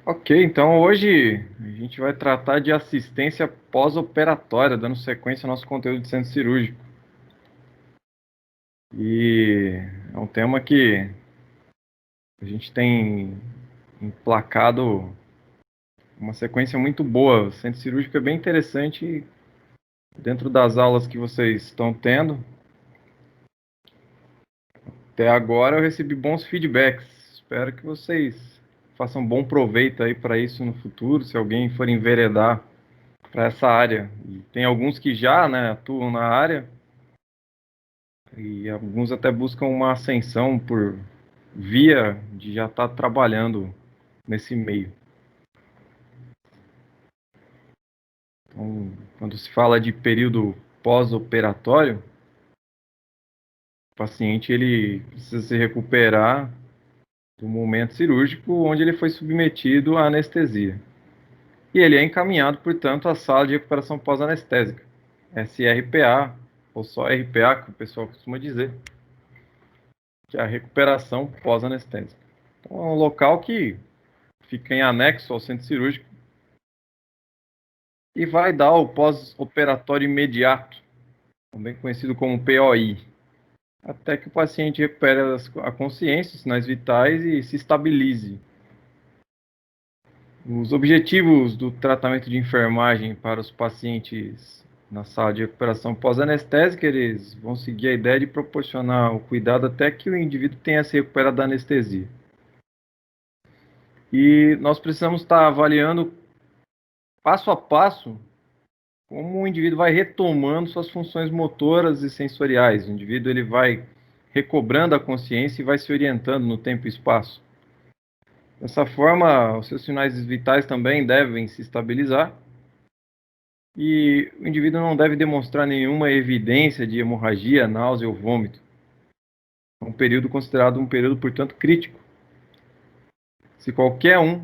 Ok, então hoje a gente vai tratar de assistência pós-operatória, dando sequência ao nosso conteúdo de centro cirúrgico. E é um tema que a gente tem emplacado uma sequência muito boa. O centro cirúrgico é bem interessante dentro das aulas que vocês estão tendo. Até agora eu recebi bons feedbacks. Espero que vocês façam bom proveito aí para isso no futuro, se alguém for enveredar para essa área. E tem alguns que já, né, atuam na área e alguns até buscam uma ascensão por via de já estar trabalhando nesse meio. Então, quando se fala de período pós-operatório, o paciente ele precisa se recuperar do momento cirúrgico onde ele foi submetido à anestesia. E ele é encaminhado, portanto, à sala de recuperação pós-anestésica, SRPA, ou só RPA, que o pessoal costuma dizer, que é a recuperação pós-anestésica. Então, é um local que fica em anexo ao centro cirúrgico e vai dar o pós-operatório imediato, também conhecido como POI, até que o paciente recupere a consciência, os sinais vitais e se estabilize. Os objetivos do tratamento de enfermagem para os pacientes na sala de recuperação pós-anestésica, eles vão seguir a ideia de proporcionar o cuidado até que o indivíduo tenha se recuperado da anestesia. E nós precisamos estar avaliando passo a passo como o indivíduo vai retomando suas funções motoras e sensoriais. O indivíduo ele vai recobrando a consciência e vai se orientando no tempo e espaço. Dessa forma, os seus sinais vitais também devem se estabilizar e o indivíduo não deve demonstrar nenhuma evidência de hemorragia, náusea ou vômito. É um período considerado um período, portanto, crítico. Se qualquer um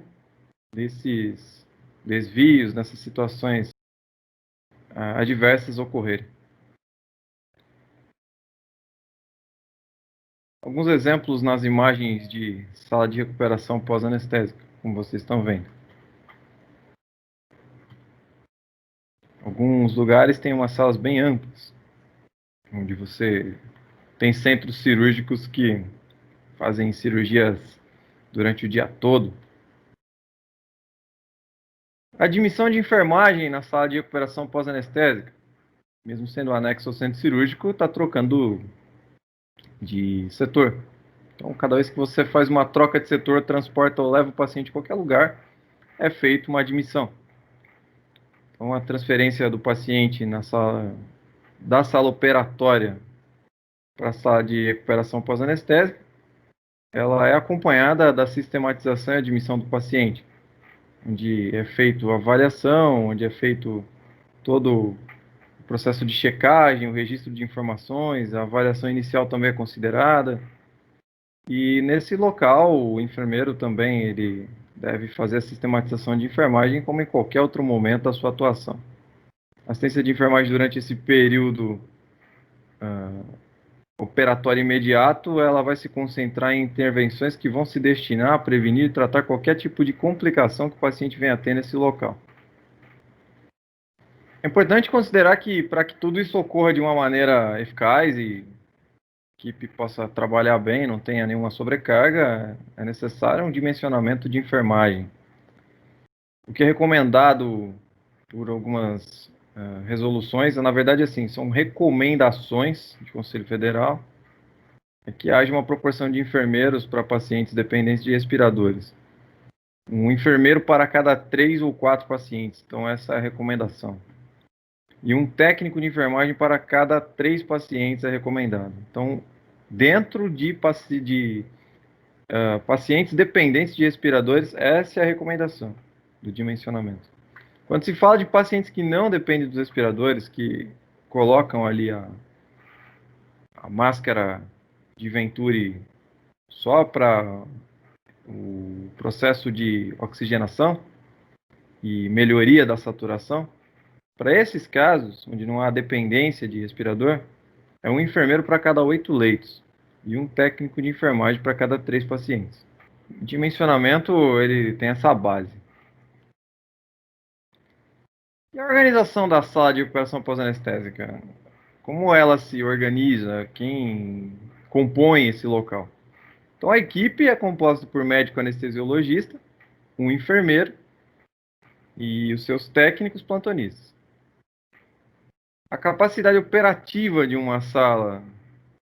desses desvios, nessas situações adversas ocorrerem. Alguns exemplos nas imagens de sala de recuperação pós-anestésica, como vocês estão vendo. Alguns lugares têm umas salas bem amplas, onde você tem centros cirúrgicos que fazem cirurgias durante o dia todo. A admissão de enfermagem na sala de recuperação pós-anestésica, mesmo sendo anexo ao centro cirúrgico, está trocando de setor. Então, cada vez que você faz uma troca de setor, transporta ou leva o paciente a qualquer lugar, é feita uma admissão. Então, a transferência do paciente da sala operatória para a sala de recuperação pós-anestésica, ela é acompanhada da sistematização e admissão do paciente, onde é feito a avaliação, onde é feito todo o processo de checagem, o registro de informações, a avaliação inicial também é considerada. E nesse local, o enfermeiro também ele deve fazer a sistematização de enfermagem como em qualquer outro momento da sua atuação. A assistência de enfermagem durante esse período operatório imediato, ela vai se concentrar em intervenções que vão se destinar a prevenir e tratar qualquer tipo de complicação que o paciente venha a ter nesse local. É importante considerar que, para que tudo isso ocorra de uma maneira eficaz e a equipe possa trabalhar bem, não tenha nenhuma sobrecarga, é necessário um dimensionamento de enfermagem. O que é recomendado por algumas resoluções, na verdade, assim, são recomendações do Conselho Federal, é que haja uma proporção de enfermeiros para pacientes dependentes de respiradores. Um enfermeiro para cada 3 ou 4 pacientes. Então, essa é a recomendação. E um técnico de enfermagem para cada 3 pacientes é recomendado. Então, dentro de pacientes dependentes de respiradores, essa é a recomendação do dimensionamento. Quando se fala de pacientes que não dependem dos respiradores, que colocam ali a máscara de Venturi só para o processo de oxigenação e melhoria da saturação, para esses casos, onde não há dependência de respirador, é um enfermeiro para cada 8 leitos e um técnico de enfermagem para cada 3 pacientes. O dimensionamento, ele tem essa base. E a organização da sala de recuperação pós-anestésica? Como ela se organiza? Quem compõe esse local? Então, a equipe é composta por médico anestesiologista, um enfermeiro e os seus técnicos plantonistas. A capacidade operativa de uma sala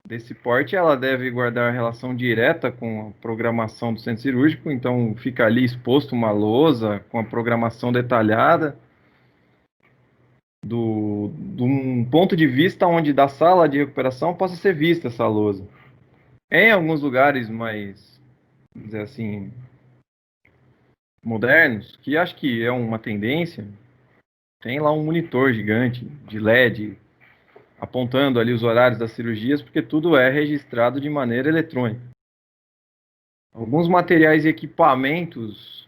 desse porte, ela deve guardar relação direta com a programação do centro cirúrgico, então fica ali exposto uma lousa com a programação detalhada de um ponto de vista onde da sala de recuperação possa ser vista essa lousa. Em alguns lugares mais, vamos dizer assim, modernos, que acho que é uma tendência, tem lá um monitor gigante de LED apontando ali os horários das cirurgias, porque tudo é registrado de maneira eletrônica. Alguns materiais e equipamentos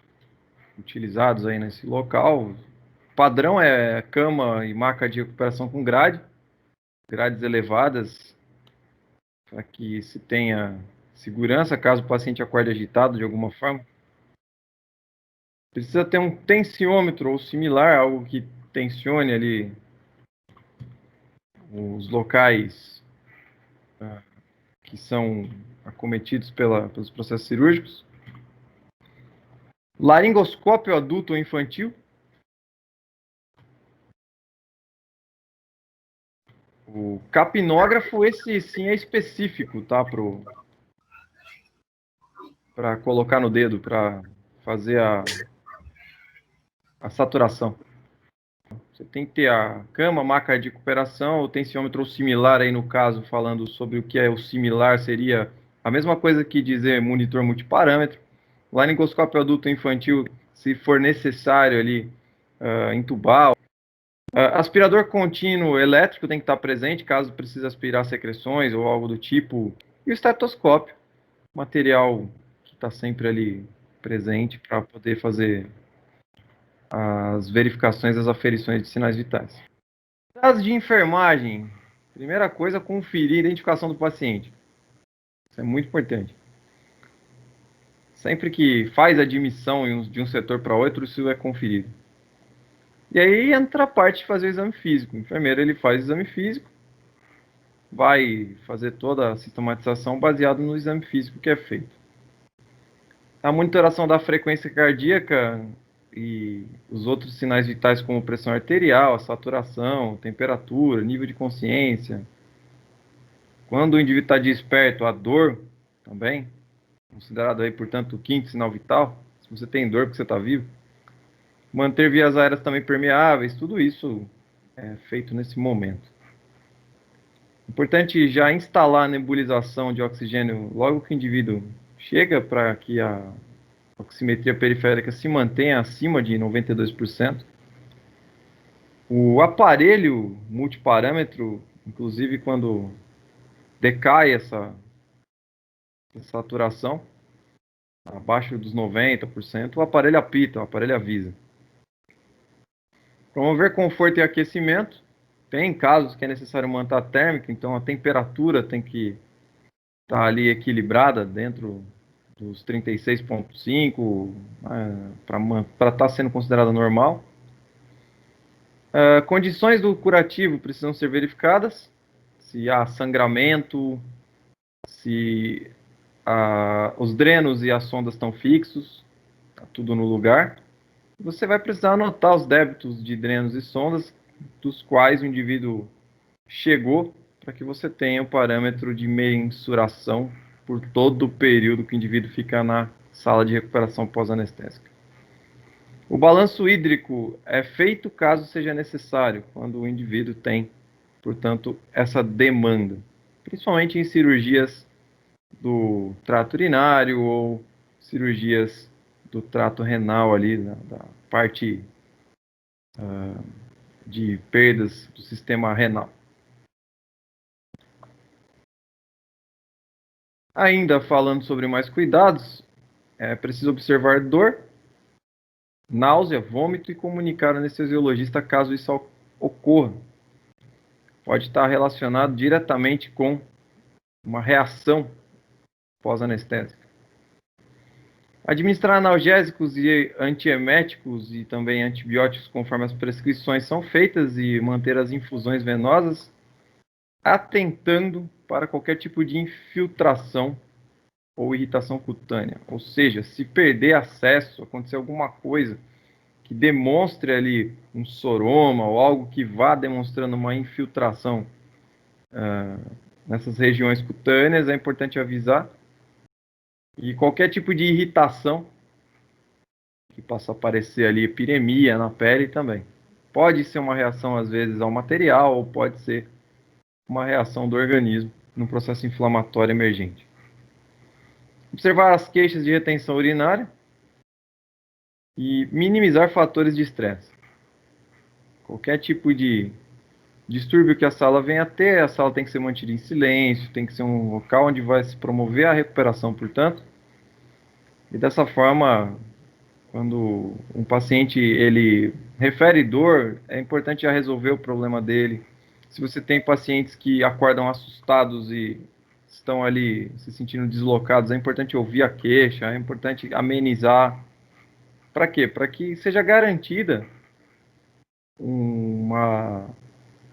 utilizados aí nesse local, padrão é cama e maca de recuperação com grades elevadas, para que se tenha segurança caso o paciente acorde agitado de alguma forma. Precisa ter um tensiômetro ou similar, algo que tensione ali os locais que são acometidos pelos processos cirúrgicos. Laringoscópio adulto ou infantil. O capnógrafo, esse sim é específico, tá? Para colocar no dedo, para fazer a saturação. Você tem que ter a cama, maca de recuperação, o tensiômetro similar aí no caso, falando sobre o que é o similar, seria a mesma coisa que dizer monitor multiparâmetro. Laringoscópio adulto infantil, se for necessário ali, entubar. Aspirador contínuo elétrico tem que estar presente, caso precise aspirar secreções ou algo do tipo. E o estetoscópio, material que está sempre ali presente para poder fazer as verificações, as aferições de sinais vitais. Dados de enfermagem. Primeira coisa, conferir a identificação do paciente. Isso é muito importante. Sempre que faz a admissão de um setor para outro, isso é conferido. E aí entra a parte de fazer o exame físico. O enfermeiro ele faz o exame físico, vai fazer toda a sistematização baseado no exame físico que é feito. A monitoração da frequência cardíaca e os outros sinais vitais como pressão arterial, a saturação, temperatura, nível de consciência. Quando o indivíduo está desperto, a dor também, considerado aí, portanto, o quinto sinal vital. Se você tem dor porque você está vivo. Manter vias aéreas também permeáveis, tudo isso é feito nesse momento. Importante já instalar a nebulização de oxigênio logo que o indivíduo chega, para que a oximetria periférica se mantenha acima de 92%. O aparelho multiparâmetro, inclusive quando decai essa saturação, abaixo dos 90%, o aparelho apita, o aparelho avisa. Promover conforto e aquecimento. Tem casos que é necessário manter a térmica, então a temperatura tem que estar ali equilibrada dentro dos 36,5 para estar sendo considerada normal. Condições do curativo precisam ser verificadas. Se há sangramento, se os drenos e as sondas estão fixos, está tudo no lugar. Você vai precisar anotar os débitos de drenos e sondas dos quais o indivíduo chegou, para que você tenha o parâmetro de mensuração por todo o período que o indivíduo fica na sala de recuperação pós-anestésica. O balanço hídrico é feito caso seja necessário, quando o indivíduo tem, portanto, essa demanda, principalmente em cirurgias do trato urinário ou cirurgias do trato renal ali, da parte de perdas do sistema renal. Ainda falando sobre mais cuidados, é preciso observar dor, náusea, vômito e comunicar ao anestesiologista caso isso ocorra. Pode estar relacionado diretamente com uma reação pós-anestésica. Administrar analgésicos e antieméticos e também antibióticos conforme as prescrições são feitas e manter as infusões venosas, atentando para qualquer tipo de infiltração ou irritação cutânea. Ou seja, se perder acesso, acontecer alguma coisa que demonstre ali um soroma ou algo que vá demonstrando uma infiltração nessas regiões cutâneas, é importante avisar. E qualquer tipo de irritação que possa aparecer ali, epidemia na pele também. Pode ser uma reação, às vezes, ao material, ou pode ser uma reação do organismo num processo inflamatório emergente. Observar as queixas de retenção urinária e minimizar fatores de estresse. Qualquer tipo de distúrbio que a sala venha a ter, a sala tem que ser mantida em silêncio, tem que ser um local onde vai se promover a recuperação, portanto. E dessa forma, quando um paciente ele refere dor, é importante já resolver o problema dele. Se você tem pacientes que acordam assustados e estão ali se sentindo deslocados, é importante ouvir a queixa, é importante amenizar. Para quê? Para que seja garantida uma,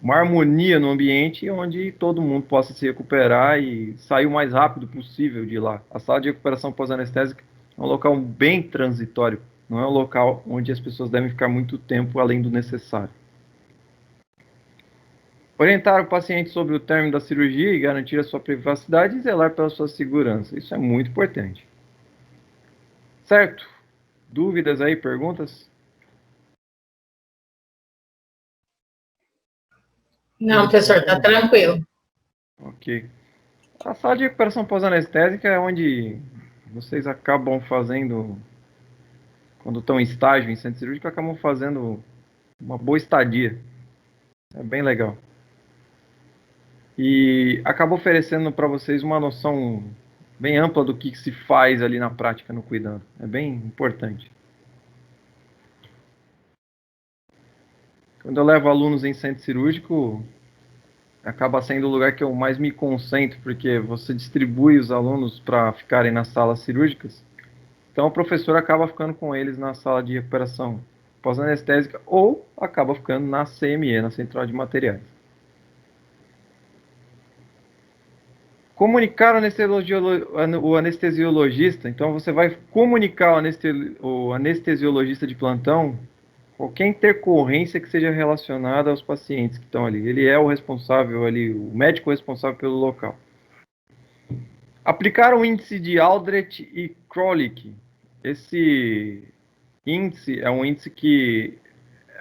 uma harmonia no ambiente onde todo mundo possa se recuperar e sair o mais rápido possível de lá. A sala de recuperação pós-anestésica é um local bem transitório, não é um local onde as pessoas devem ficar muito tempo além do necessário. Orientar o paciente sobre o término da cirurgia e garantir a sua privacidade e zelar pela sua segurança. Isso é muito importante. Certo? Dúvidas aí, perguntas? Não, professor, tá tranquilo. Ok. A sala de recuperação pós-anestésica é onde vocês acabam fazendo, quando estão em estágio em centro cirúrgico, acabam fazendo uma boa estadia. É bem legal. E acaba oferecendo para vocês uma noção bem ampla do que se faz ali na prática no cuidado. É bem importante. Quando eu levo alunos em centro cirúrgico, acaba sendo o lugar que eu mais me concentro, porque você distribui os alunos para ficarem nas salas cirúrgicas. Então o professor acaba ficando com eles na sala de recuperação pós-anestésica ou acaba ficando na CME, na Central de Materiais. Comunicar o anestesiologista, então você vai comunicar o anestesiologista de plantão qualquer intercorrência que seja relacionada aos pacientes que estão ali. Ele é o responsável ali, o médico responsável pelo local. Aplicar o índice de Aldrich e Krolik. Esse índice é um índice que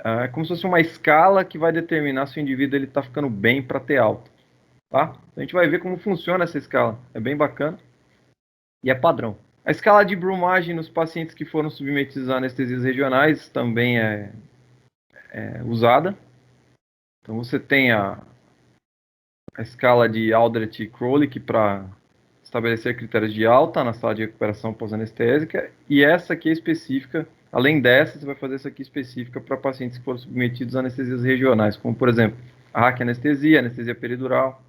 é como se fosse uma escala que vai determinar se o indivíduo está ficando bem para ter alta. Tá? Então a gente vai ver como funciona essa escala. É bem bacana e é padrão. A escala de Brumagem nos pacientes que foram submetidos a anestesias regionais também é usada. Então você tem a escala de Aldrich e Krolik para estabelecer critérios de alta na sala de recuperação pós-anestésica, e essa aqui é específica, além dessa, você vai fazer essa aqui específica para pacientes que foram submetidos a anestesias regionais, como por exemplo, a raquianestesia, anestesia peridural.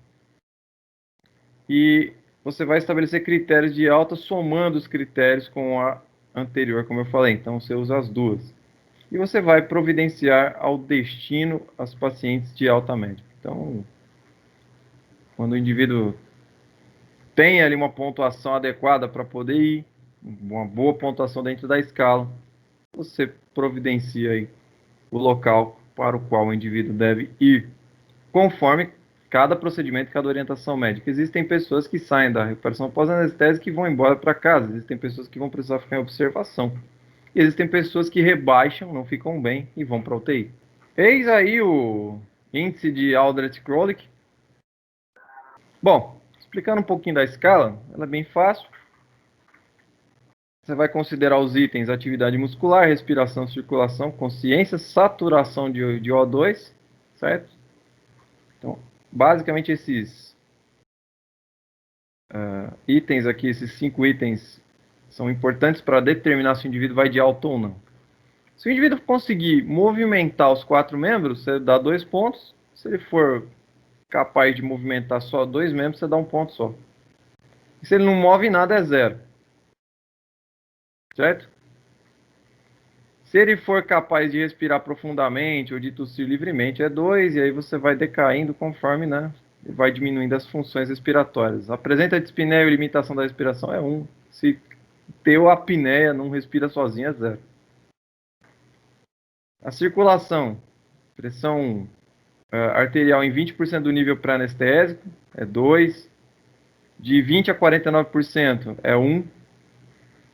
E você vai estabelecer critérios de alta somando os critérios com a anterior, como eu falei, então você usa as duas. E você vai providenciar ao destino as pacientes de alta médica. Então, quando o indivíduo tem ali uma pontuação adequada para poder ir, uma boa pontuação dentro da escala, você providencia aí o local para o qual o indivíduo deve ir, conforme cada procedimento, cada orientação médica. Existem pessoas que saem da recuperação pós-anestésica e vão embora para casa, existem pessoas que vão precisar ficar em observação, e existem pessoas que rebaixam, não ficam bem e vão para a UTI. Eis aí o índice de Aldrich-Krolik. Bom, explicando um pouquinho da escala, ela é bem fácil. Você vai considerar os itens atividade muscular, respiração, circulação, consciência, saturação de O2, certo? Então, basicamente esses itens aqui, esses 5 itens, são importantes para determinar se o indivíduo vai de alta ou não. Se o indivíduo conseguir movimentar os 4 membros, você dá 2 pontos. Se ele for capaz de movimentar só 2 membros, você dá 1 ponto só. E se ele não move nada, é 0. certo? Se ele for capaz de respirar profundamente ou de tossir livremente, é 2, e aí você vai decaindo conforme, né, vai diminuindo as funções respiratórias. Apresenta dispneia e limitação da respiração, é 1. Se teu apneia, não respira sozinho, é 0. A circulação, pressão arterial em 20% do nível pré-anestésico, é 2. De 20 a 49% é 1.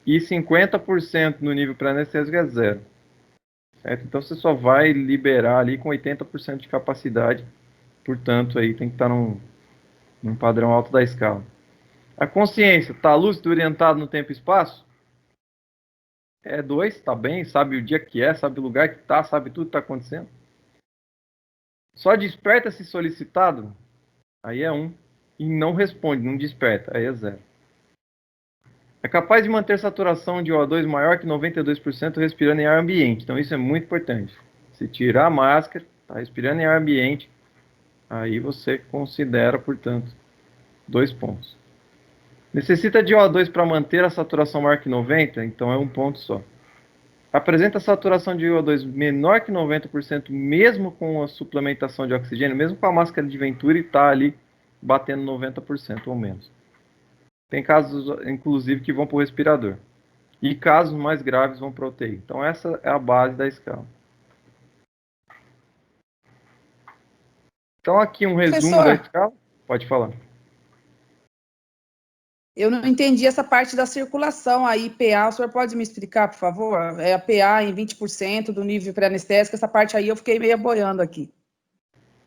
E 50% no nível pré-anestésico é 0. Certo? Então você só vai liberar ali com 80% de capacidade. Portanto, aí tem que estar num padrão alto da escala. A consciência está lúcido, orientado no tempo e espaço? É 2, está bem, sabe o dia que é, sabe o lugar que está, sabe tudo que está acontecendo. Só desperta se solicitado? Aí é 1. E não responde, não desperta, aí é 0. É capaz de manter saturação de O2 maior que 92% respirando em ar ambiente. Então isso é muito importante. Se tirar a máscara, está respirando em ar ambiente, aí você considera, portanto, 2 pontos. Necessita de O2 para manter a saturação maior que 90? Então é 1 ponto só. Apresenta saturação de O2 menor que 90%, mesmo com a suplementação de oxigênio, mesmo com a máscara de Venturi, está ali batendo 90% ou menos. Tem casos, inclusive, que vão para o respirador. E casos mais graves vão para UTI. Então essa é a base da escala. Então aqui um resumo da Professor, escala. Pode falar. eu não entendi essa parte da circulação aí, PA, o senhor pode me explicar, por favor? É a PA em 20% do nível pré-anestésico, essa parte aí eu fiquei meio boiando aqui.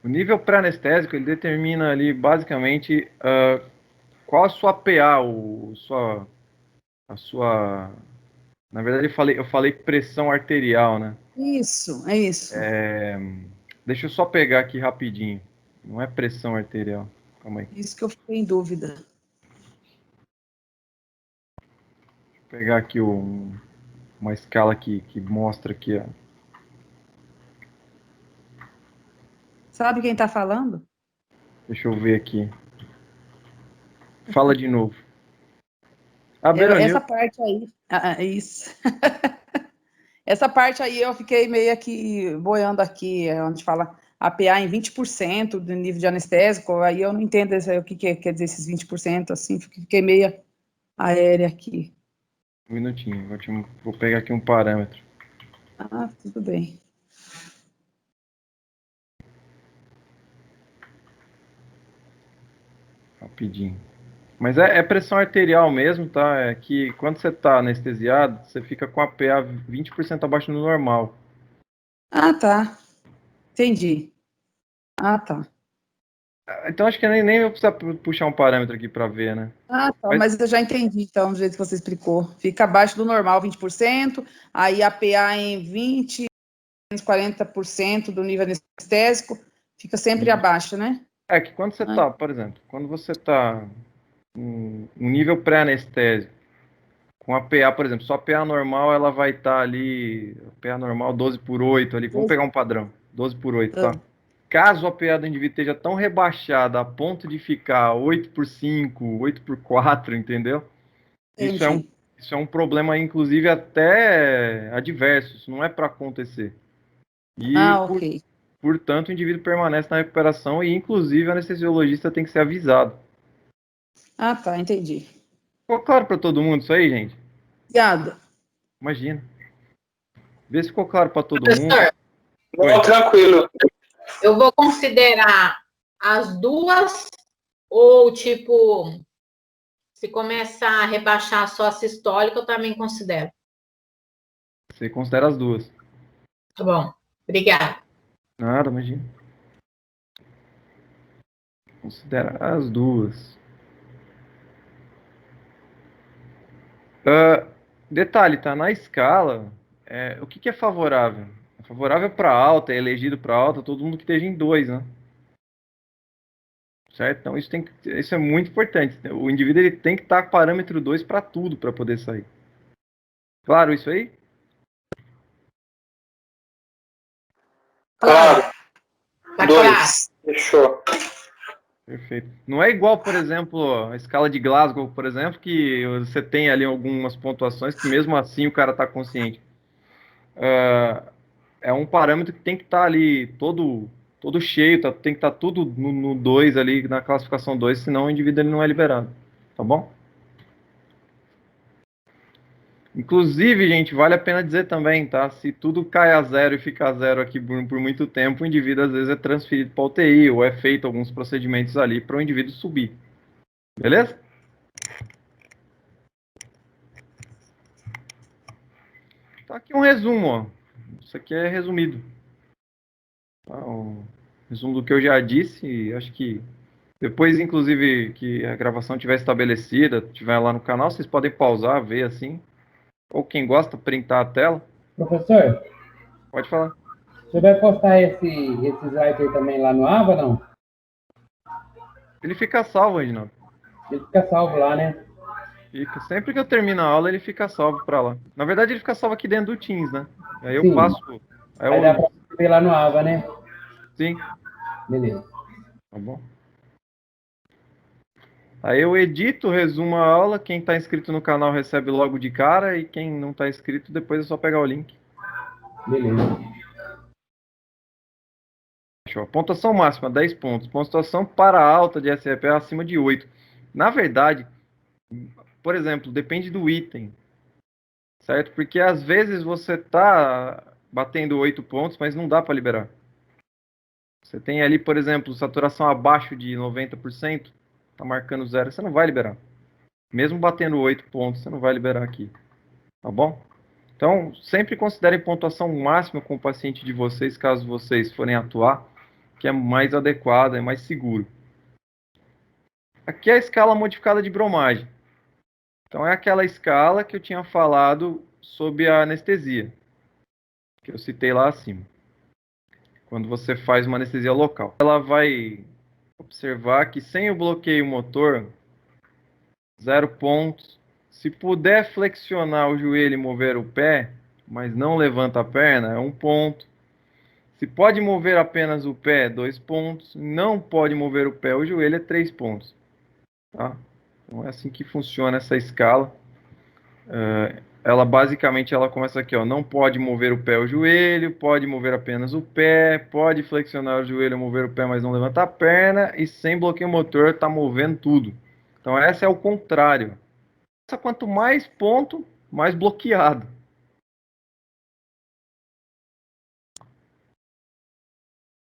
O nível pré-anestésico ele determina ali basicamente qual a sua PA, a sua. Na verdade eu falei pressão arterial, né? Isso, é isso. Deixa eu só pegar aqui rapidinho. Não é pressão arterial. Calma aí. Isso que eu fiquei em dúvida. Vou pegar aqui uma escala que mostra aqui, ó. Sabe quem está falando? Deixa eu ver aqui. Fala de novo. A Veronil. Essa parte aí, isso. Essa parte aí eu fiquei meio aqui boiando aqui, onde fala APA em 20% do nível de anestésico, aí eu não entendo o que quer dizer esses 20%, assim, fiquei meio aérea aqui. Um minutinho, vou pegar aqui um parâmetro. Ah, tudo bem. Rapidinho. Mas é pressão arterial mesmo, tá? É que quando você tá anestesiado, você fica com a PA 20% abaixo do normal. Ah, tá. Entendi. Ah, tá. Então acho que nem vou precisar puxar um parâmetro aqui para ver, né? Ah, tá, Mas mas eu já entendi, então, do jeito que você explicou. Fica abaixo do normal, 20%, aí a PA em 20, 40% do nível anestésico, fica sempre abaixo, né? é que quando você tá, por exemplo, quando você tá um nível pré-anestésico, com a PA, por exemplo, só a PA normal, ela vai estar ali, a PA normal 12 por 8 ali, vamos pegar um padrão, 12 por 8, tá? Caso a PA do indivíduo esteja tão rebaixada a ponto de ficar 8 por 5, 8 por 4, entendeu? Entendi. Isso é um problema, inclusive, até adverso, isso não é para acontecer. E, Ah, ok. portanto, o indivíduo permanece na recuperação e, inclusive, o anestesiologista tem que ser avisado. Ah, tá, entendi. Ficou claro para todo mundo isso aí, gente? Obrigada. Imagina. Vê se ficou claro para todo mundo. Professor, Oi. Tranquilo. eu vou considerar as duas ou, tipo, se começar a rebaixar só a sistólica, eu também considero. Você considera as duas. Tá bom. Obrigada. Nada, imagina. Considera as duas. Detalhe, tá na escala. O que é favorável? É favorável para alta, é elegido para alta, todo mundo que esteja em 2, né? Certo? Então isso é muito importante. O indivíduo ele tem que estar parâmetro 2 para tudo para poder sair. Claro isso aí? Claro. Tá 2. claro. Fechou. Perfeito. Não é igual, por exemplo, a escala de Glasgow, por exemplo, que você tem ali algumas pontuações que mesmo assim o cara está consciente. É um parâmetro que tem que estar ali todo cheio, tem que estar tudo no 2 ali, na classificação 2, senão o indivíduo ele não é liberado. Tá bom? Inclusive, gente, vale a pena dizer também, tá? Se tudo cai a zero e fica a zero aqui por muito tempo, o indivíduo às vezes é transferido para UTI ou é feito alguns procedimentos ali para o indivíduo subir. Beleza? Tá aqui um resumo, ó. Isso aqui é resumido. Tá? Um resumo do que eu já disse. Acho que depois, inclusive, que a gravação estiver estabelecida, estiver lá no canal, vocês podem pausar, ver assim. Ou quem gosta, printar a tela. Professor, Pode falar. você vai postar esse slide aí também lá no Ava, não? Ele fica salvo, Reginaldo. Ele fica salvo lá, né? Fica. Sempre que eu termino a aula, ele fica salvo para lá. Na verdade, ele fica salvo aqui dentro do Teams, né? Aí eu Sim. passo. Aí dá pra ver lá no Ava, né? Sim. Beleza. Tá bom. Aí eu edito, resumo a aula. Quem está inscrito no canal recebe logo de cara. E quem não está inscrito, depois é só pegar o link. Beleza. Show. Pontuação máxima, 10 pontos. Pontuação para alta de SRP é acima de 8. Na verdade, por exemplo, depende do item. Certo? Porque às vezes você está batendo 8 pontos, mas não dá para liberar. Você tem ali, por exemplo, saturação abaixo de 90%, está marcando zero, você não vai liberar. Mesmo batendo 8 pontos, você não vai liberar aqui. Tá bom? Então, sempre considerem pontuação máxima com o paciente de vocês, caso vocês forem atuar, que é mais adequado, é mais seguro. Aqui é a escala modificada de bromagem. Então, é aquela escala que eu tinha falado sobre a anestesia, que eu citei lá acima. Quando você faz uma anestesia local. Ela vai observar que sem o bloqueio motor, 0 pontos. Se puder flexionar o joelho e mover o pé, mas não levanta a perna, é 1 ponto. Se pode mover apenas o pé, 2 pontos. Não pode mover o pé ou o joelho, é 3 pontos. Tá? Então é assim que funciona essa escala. Ela basicamente ela começa aqui, ó, não pode mover o pé ou o joelho, pode mover apenas o pé, pode flexionar o joelho, mover o pé, mas não levantar a perna, e sem bloqueio motor está movendo tudo. Então essa é o contrário. Quanto mais ponto, mais bloqueado.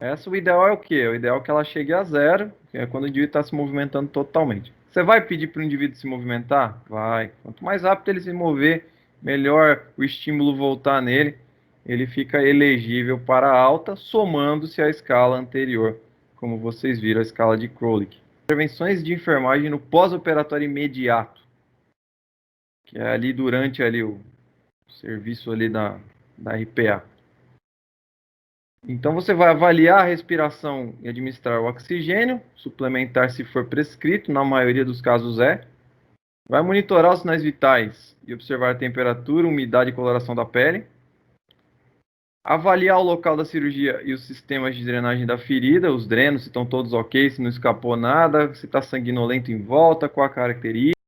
Essa o ideal é o quê? O ideal é que ela chegue a zero, que é quando o indivíduo está se movimentando totalmente. Você vai pedir para o indivíduo se movimentar? Vai. Quanto mais rápido ele se mover, melhor o estímulo voltar nele. Ele fica elegível para alta, somando-se à escala anterior, como vocês viram, a escala de Krolik. Intervenções de enfermagem no pós-operatório imediato, que é ali durante ali o serviço ali da RPA. Então você vai avaliar a respiração e administrar o oxigênio, suplementar se for prescrito, na maioria dos casos é. Vai monitorar os sinais vitais e observar a temperatura, umidade e coloração da pele. Avaliar o local da cirurgia e os sistemas de drenagem da ferida, os drenos, se estão todos ok, se não escapou nada, se está sanguinolento em volta, qual a característica.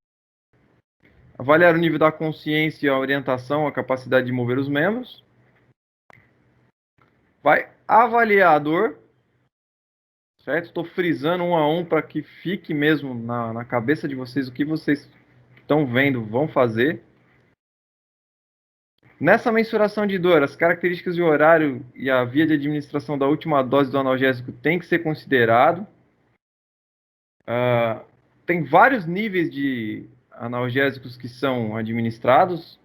Avaliar o nível da consciência, a orientação, a capacidade de mover os membros. Vai avaliar a dor, certo? Estou frisando 1 a 1 para que fique mesmo na cabeça de vocês o que vocês estão vendo, vão fazer. Nessa mensuração de dor, as características de horário e a via de administração da última dose do analgésico tem que ser considerado. Tem vários níveis de analgésicos que são administrados.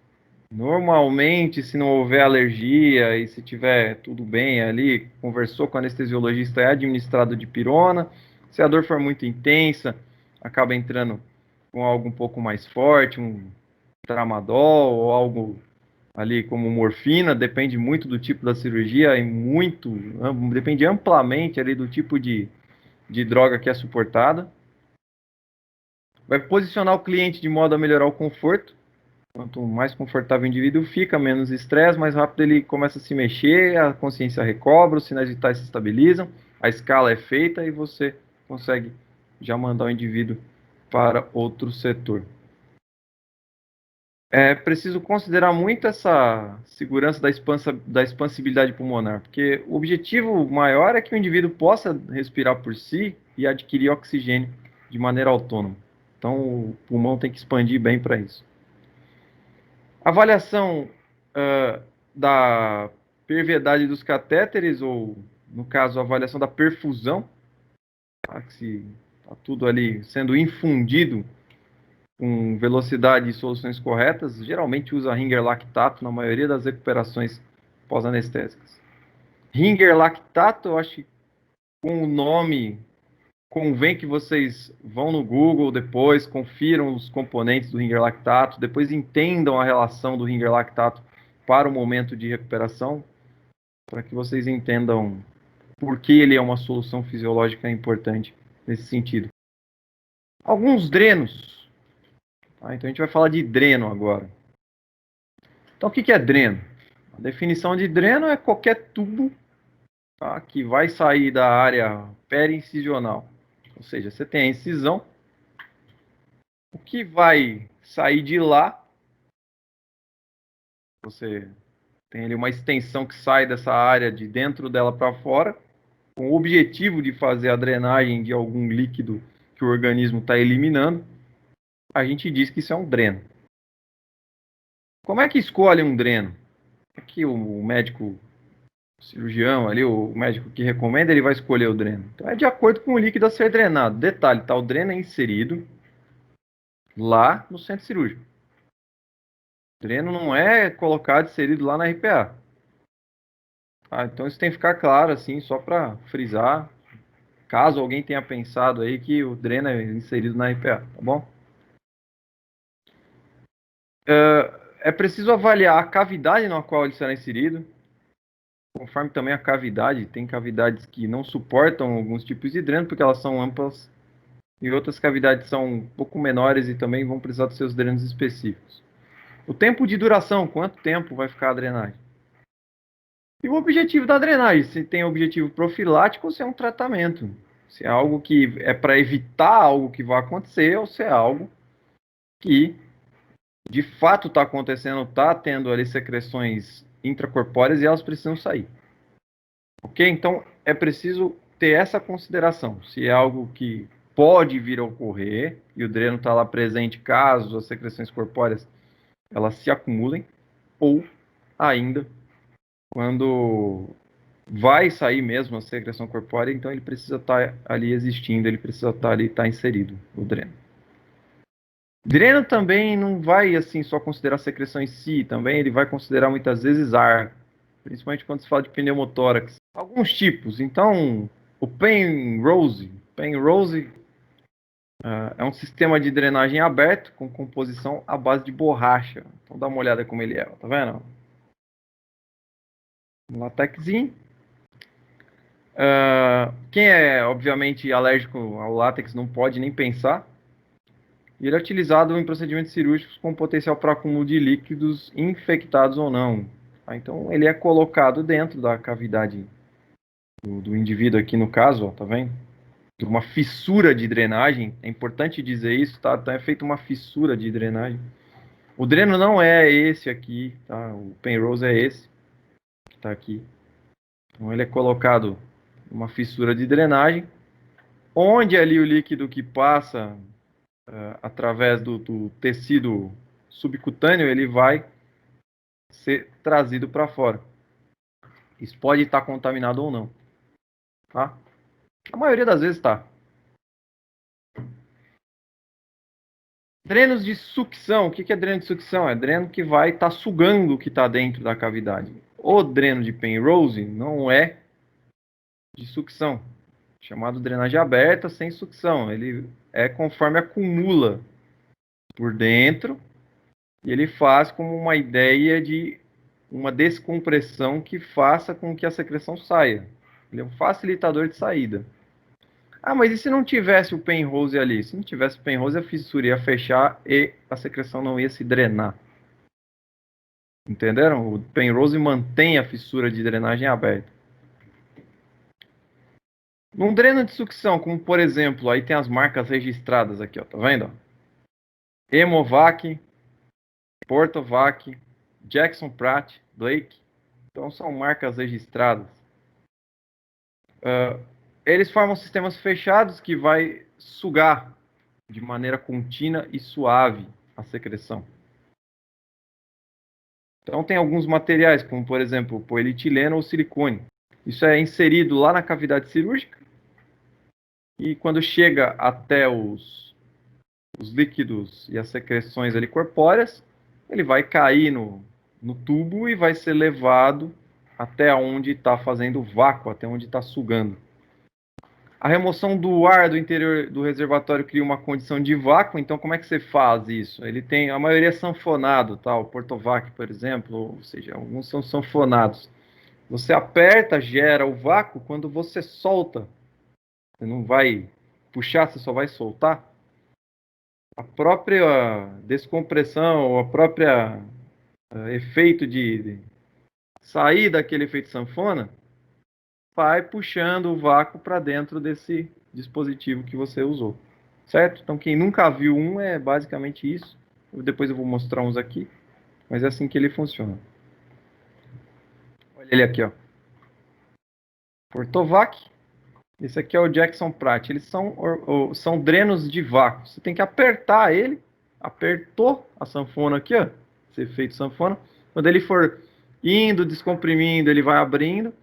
Normalmente, se não houver alergia e se tiver tudo bem ali, conversou com o anestesiologista, é administrado de pirona. Se a dor for muito intensa, acaba entrando com algo um pouco mais forte, um tramadol ou algo ali como morfina, depende muito do tipo da cirurgia e depende amplamente ali do tipo de droga que é suportada. Vai posicionar o cliente de modo a melhorar o conforto. Quanto mais confortável o indivíduo fica, menos estresse, mais rápido ele começa a se mexer, a consciência recobra, os sinais vitais se estabilizam, a escala é feita e você consegue já mandar o indivíduo para outro setor. É preciso considerar muito essa segurança da expansibilidade pulmonar, porque o objetivo maior é que o indivíduo possa respirar por si e adquirir oxigênio de maneira autônoma. Então, o pulmão tem que expandir bem para isso. Avaliação da perviedade dos catéteres, ou, no caso, a avaliação da perfusão, tá? Que se está tudo ali sendo infundido com velocidade e soluções corretas, geralmente usa Ringer lactato na maioria das recuperações pós-anestésicas. Ringer lactato, eu acho que com o nome convém que vocês vão no Google depois, confiram os componentes do Ringer lactato, depois entendam a relação do Ringer lactato para o momento de recuperação, para que vocês entendam por que ele é uma solução fisiológica importante nesse sentido. Alguns drenos. Tá? Então a gente vai falar de dreno agora. Então o que é dreno? A definição de dreno é qualquer tubo, tá, que vai sair da área periincisional. Ou seja, você tem a incisão, o que vai sair de lá, você tem ali uma extensão que sai dessa área de dentro dela para fora, com o objetivo de fazer a drenagem de algum líquido que o organismo está eliminando. A gente diz que isso é um dreno. Como é que escolhe um dreno? Aqui o médico cirurgião ali, o médico que recomenda, ele vai escolher o dreno. Então é de acordo com o líquido a ser drenado. Detalhe, tá, o dreno é inserido lá no centro cirúrgico. O dreno não é colocado, inserido lá na RPA. Tá, então isso tem que ficar claro, assim, só para frisar, caso alguém tenha pensado aí que o dreno é inserido na RPA, tá bom? É preciso avaliar a cavidade na qual ele será inserido, conforme também a cavidade. Tem cavidades que não suportam alguns tipos de dreno, porque elas são amplas, e outras cavidades são um pouco menores e também vão precisar dos seus drenos específicos. O tempo de duração, quanto tempo vai ficar a drenagem? E o objetivo da drenagem, se tem objetivo profilático ou se é um tratamento. Se é algo que é para evitar algo que vai acontecer ou se é algo que de fato está acontecendo, está tendo ali secreções intracorpóreas e elas precisam sair. Ok? Então é preciso ter essa consideração. Se é algo que pode vir a ocorrer e o dreno está lá presente caso as secreções corpóreas elas se acumulem, ou ainda quando vai sair mesmo a secreção corpórea, então ele precisa estar ali existindo, ele precisa estar ali, estar inserido, o dreno. Dreno também não vai assim só considerar a secreção em si, também ele vai considerar muitas vezes ar, principalmente quando se fala de pneumotórax. Alguns tipos, então o Penrose é um sistema de drenagem aberto com composição à base de borracha. Então dá uma olhada como ele é, tá vendo? Um latexinho. Quem é, obviamente, alérgico ao látex não pode nem pensar. E ele é utilizado em procedimentos cirúrgicos com potencial para acúmulo de líquidos infectados ou não. Tá? Então, ele é colocado dentro da cavidade do indivíduo aqui no caso, ó, tá vendo? De uma fissura de drenagem. É importante dizer isso, tá? Então, é feita uma fissura de drenagem. O dreno não é esse aqui, tá? O Penrose é esse, que está aqui. Então, ele é colocado uma fissura de drenagem, onde ali o líquido que passa através do tecido subcutâneo, ele vai ser trazido para fora. Isso pode estar contaminado ou não. Tá? A maioria das vezes está. Drenos de sucção. O que é dreno de sucção? É dreno que vai estar sugando o que está dentro da cavidade. O dreno de Penrose não é de sucção, chamado drenagem aberta sem sucção. Ele é conforme acumula por dentro e ele faz como uma ideia de uma descompressão que faça com que a secreção saia. Ele é um facilitador de saída. Ah, mas e se não tivesse o Penrose ali? Se não tivesse o Penrose, a fissura ia fechar e a secreção não ia se drenar. Entenderam? O Penrose mantém a fissura de drenagem aberta. Num dreno de sucção, como por exemplo, aí tem as marcas registradas aqui, ó, tá vendo? Hemovac, Portovac, Jackson Pratt, Blake. Então são marcas registradas. Eles formam sistemas fechados que vai sugar de maneira contínua e suave a secreção. Então tem alguns materiais, como por exemplo, polietileno ou silicone. Isso é inserido lá na cavidade cirúrgica e quando chega até os líquidos e as secreções ali corpóreas, ele vai cair no tubo e vai ser levado até onde está fazendo vácuo, até onde está sugando. A remoção do ar do interior do reservatório cria uma condição de vácuo, então como é que você faz isso? Ele tem, a maioria é sanfonado, tá? O Portovac, por exemplo, ou seja, alguns são sanfonados. Você aperta, gera o vácuo, quando você solta, você não vai puxar, você só vai soltar. A própria descompressão, a própria efeito de sair daquele efeito sanfona, vai puxando o vácuo para dentro desse dispositivo que você usou, certo? Então quem nunca viu um é basicamente isso. Depois eu vou mostrar uns aqui, mas é assim que ele funciona. Olha ele aqui, ó. Portovac. Esse aqui é o Jackson Pratt. Eles são drenos de vácuo. Você tem que apertar ele. Apertou a sanfona aqui, ó. Esse efeito sanfona. Quando ele for indo, descomprimindo, ele vai abrindo.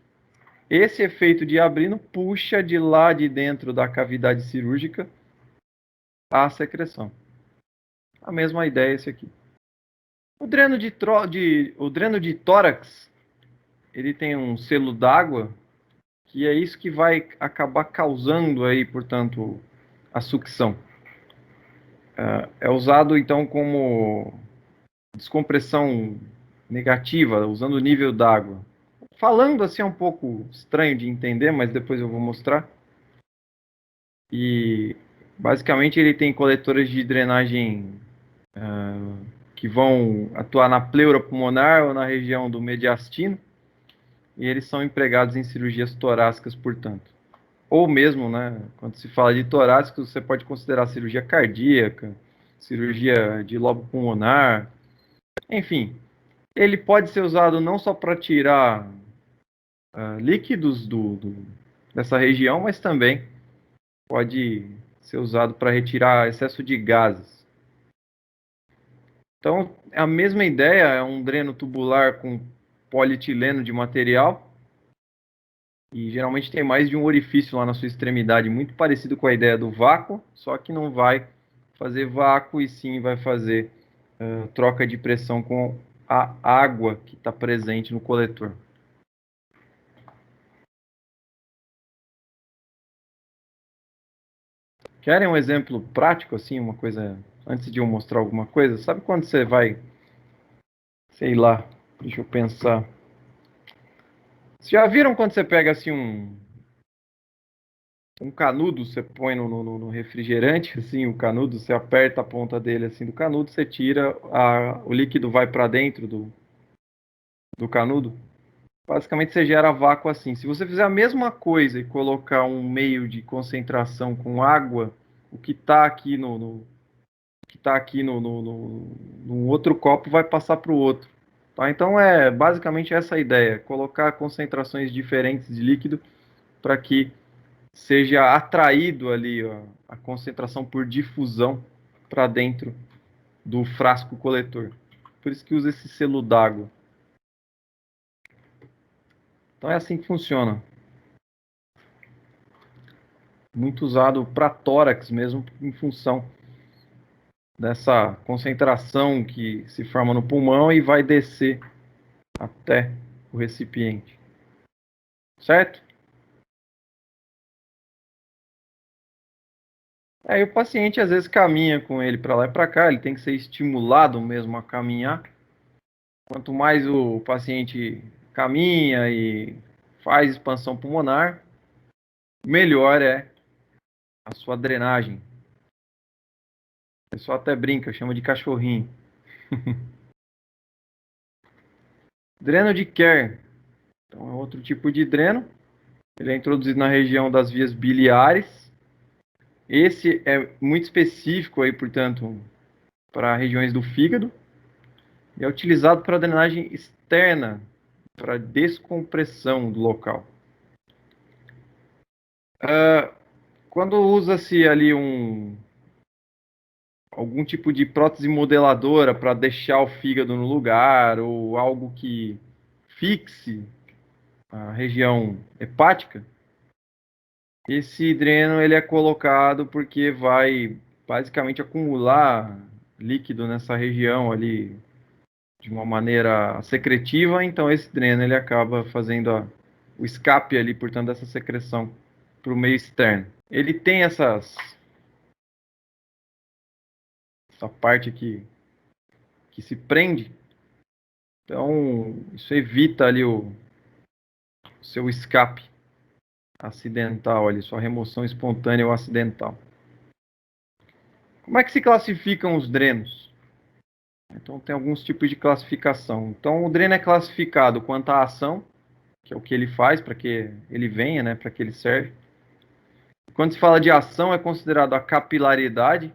Esse efeito de abrindo puxa de lá de dentro da cavidade cirúrgica a secreção. A mesma ideia esse aqui. O dreno de tórax, ele tem um selo d'água, que é isso que vai acabar causando aí, portanto, a sucção. É usado então como descompressão negativa, usando o nível d'água. Falando assim é um pouco estranho de entender, mas depois eu vou mostrar. E basicamente ele tem coletores de drenagem que vão atuar na pleura pulmonar ou na região do mediastino, e eles são empregados em cirurgias torácicas, portanto. Ou mesmo, né, quando se fala de torácico, você pode considerar cirurgia cardíaca, cirurgia de lobo pulmonar, enfim. Ele pode ser usado não só para tirar líquidos dessa região, mas também pode ser usado para retirar excesso de gases. Então, a mesma ideia é um dreno tubular com polietileno de material, e geralmente tem mais de um orifício lá na sua extremidade, muito parecido com a ideia do vácuo, só que não vai fazer vácuo e sim vai fazer troca de pressão com a água que está presente no coletor. Querem um exemplo prático, assim, uma coisa, antes de eu mostrar alguma coisa? Sabe quando você vai, sei lá, deixa eu pensar. Vocês já viram quando você pega, assim, um canudo, você põe no refrigerante, assim, o canudo, você aperta a ponta dele, assim, do canudo, você tira, o líquido vai para dentro do canudo? Basicamente, você gera vácuo assim. Se você fizer a mesma coisa e colocar um meio de concentração com água, o que está aqui no outro copo vai passar para o outro. Tá? Então, é basicamente essa a ideia. Colocar concentrações diferentes de líquido para que seja atraído ali ó, a concentração por difusão para dentro do frasco coletor. Por isso que usa esse selo d'água. Então é assim que funciona. Muito usado para tórax mesmo, em função dessa concentração que se forma no pulmão e vai descer até o recipiente. Certo? Aí o paciente às vezes caminha com ele para lá e para cá, ele tem que ser estimulado mesmo a caminhar. Quanto mais o paciente caminha e faz expansão pulmonar, melhor é a sua drenagem. O pessoal até brinca, chama de cachorrinho. Dreno de Kerr. Então é outro tipo de dreno. Ele é introduzido na região das vias biliares. Esse é muito específico aí, portanto, para regiões do fígado. E é utilizado para drenagem externa, para descompressão do local. Quando usa-se ali algum tipo de prótese modeladora para deixar o fígado no lugar, ou algo que fixe a região hepática, esse dreno ele é colocado porque vai basicamente acumular líquido nessa região ali de uma maneira secretiva, então esse dreno ele acaba fazendo o escape ali, portanto, dessa secreção para o meio externo. Ele tem essa parte aqui que se prende, então isso evita ali o seu escape acidental ali, sua remoção espontânea ou acidental. Como é que se classificam os drenos? Então tem alguns tipos de classificação. Então o dreno é classificado quanto à ação, que é o que ele faz, para que ele venha, né, para que ele serve. Quando se fala de ação, é considerado a capilaridade.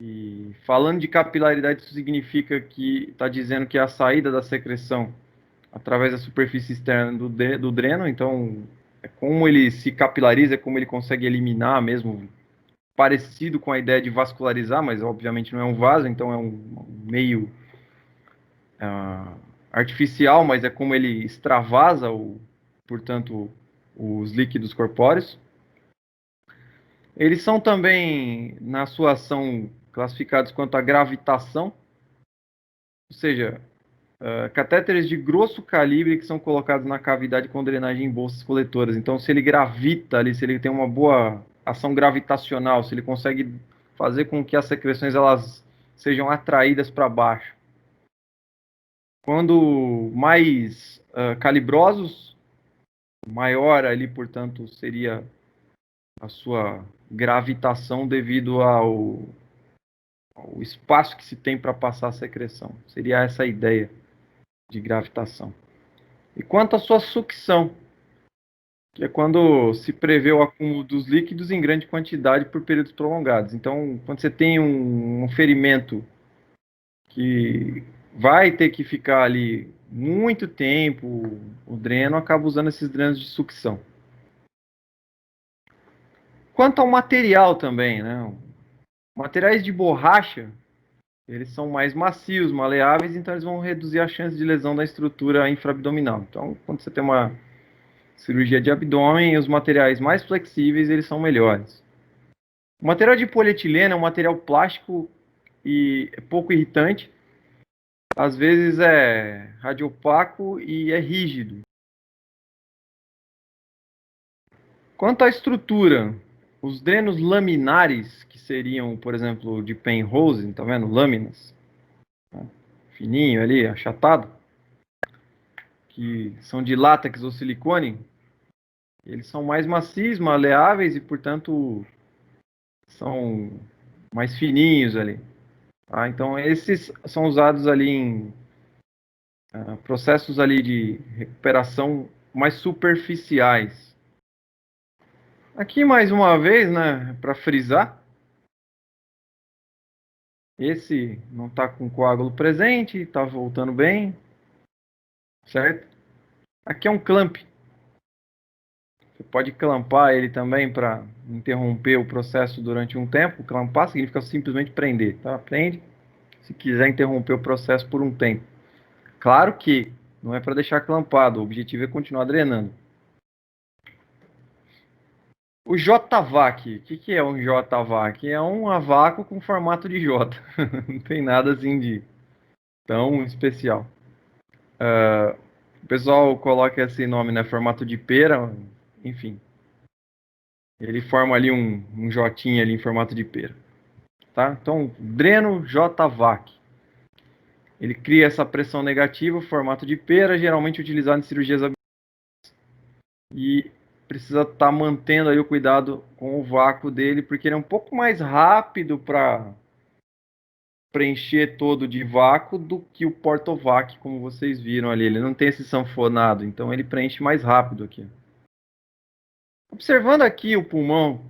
E falando de capilaridade, isso significa que está dizendo que é a saída da secreção através da superfície externa do dreno. Então, é como ele se capilariza, é como ele consegue eliminar mesmo, parecido com a ideia de vascularizar, mas obviamente não é um vaso, então é um meio artificial, mas é como ele extravasa, portanto, os líquidos corpóreos. Eles são também, na sua ação, classificados quanto à gravitação, ou seja, catéteres de grosso calibre que são colocados na cavidade com drenagem em bolsas coletoras. Então, se ele gravita ali, se ele tem uma boa ação gravitacional, se ele consegue fazer com que as secreções elas sejam atraídas para baixo. Quando mais calibrosos, maior ali, portanto, seria a sua gravitação devido ao espaço que se tem para passar a secreção. Seria essa a ideia de gravitação. E quanto à sua sucção, que é quando se prevê o acúmulo dos líquidos em grande quantidade por períodos prolongados. Então, quando você tem um ferimento que vai ter que ficar ali muito tempo, o dreno acaba usando esses drenos de sucção. Quanto ao material também, né? Materiais de borracha, eles são mais macios, maleáveis, então eles vão reduzir a chance de lesão da estrutura infraabdominal. Então, quando você tem uma cirurgia de abdômen, os materiais mais flexíveis, eles são melhores. O material de polietileno é um material plástico e pouco irritante. Às vezes é radiopaco e é rígido. Quanto à estrutura, os drenos laminares, que seriam, por exemplo, de Penrose, tá vendo? Lâminas, né? Fininho ali, achatado, que são de látex ou silicone, eles são mais macios, maleáveis e, portanto, são mais fininhos ali. Tá? Então, esses são usados ali em processos ali de recuperação mais superficiais. Aqui, mais uma vez, né, para frisar, esse não está com coágulo presente, está voltando bem, certo? Aqui é um clamp. Você pode clampar ele também para interromper o processo durante um tempo. Clampar significa simplesmente prender, tá? Prende, se quiser interromper o processo por um tempo. Claro que não é para deixar clampado, o objetivo é continuar drenando. O JVac, o que é um JVac? É um a vácuo com formato de J. Não tem nada assim de tão especial. O pessoal coloca esse nome, né? Formato de pera, enfim. Ele forma ali um J ali em formato de pera. Tá? Então, dreno JVac. Ele cria essa pressão negativa, formato de pera, geralmente utilizado em cirurgias abdominais. E precisa estar mantendo aí o cuidado com o vácuo dele, porque ele é um pouco mais rápido para preencher todo de vácuo do que o Portovac, como vocês viram ali. Ele não tem esse sanfonado, então ele preenche mais rápido aqui. Observando aqui o pulmão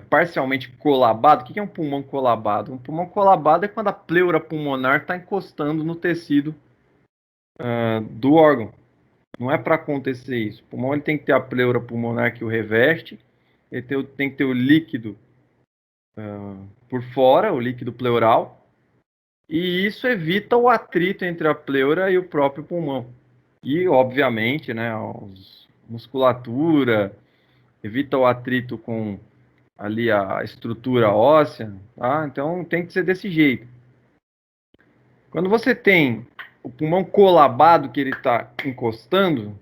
parcialmente colabado, o que é um pulmão colabado? Um pulmão colabado é quando a pleura pulmonar está encostando no tecido do órgão. Não é para acontecer isso. O pulmão ele tem que ter a pleura pulmonar que o reveste, ele tem que ter o líquido por fora, o líquido pleural, e isso evita o atrito entre a pleura e o próprio pulmão. E, obviamente, né, a musculatura, evita o atrito com ali a estrutura óssea, tá? Então tem que ser desse jeito. Quando você tem o pulmão colabado que ele está encostando,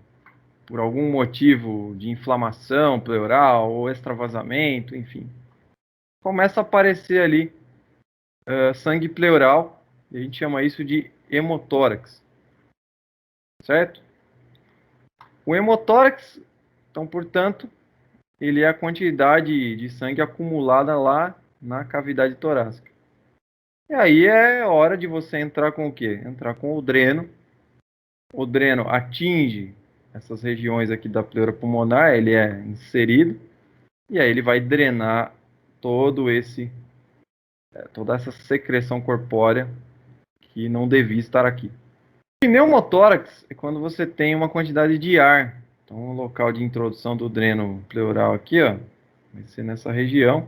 por algum motivo de inflamação pleural ou extravasamento, enfim, começa a aparecer ali sangue pleural, e a gente chama isso de hemotórax, certo? O hemotórax, então, portanto, ele é a quantidade de sangue acumulada lá na cavidade torácica. E aí é hora de você entrar com o quê? Entrar com o dreno. O dreno atinge essas regiões aqui da pleura pulmonar, ele é inserido, e aí ele vai drenar toda essa secreção corpórea que não devia estar aqui. Pneumotórax é quando você tem uma quantidade de ar. Então, o local de introdução do dreno pleural aqui, ó, vai ser nessa região.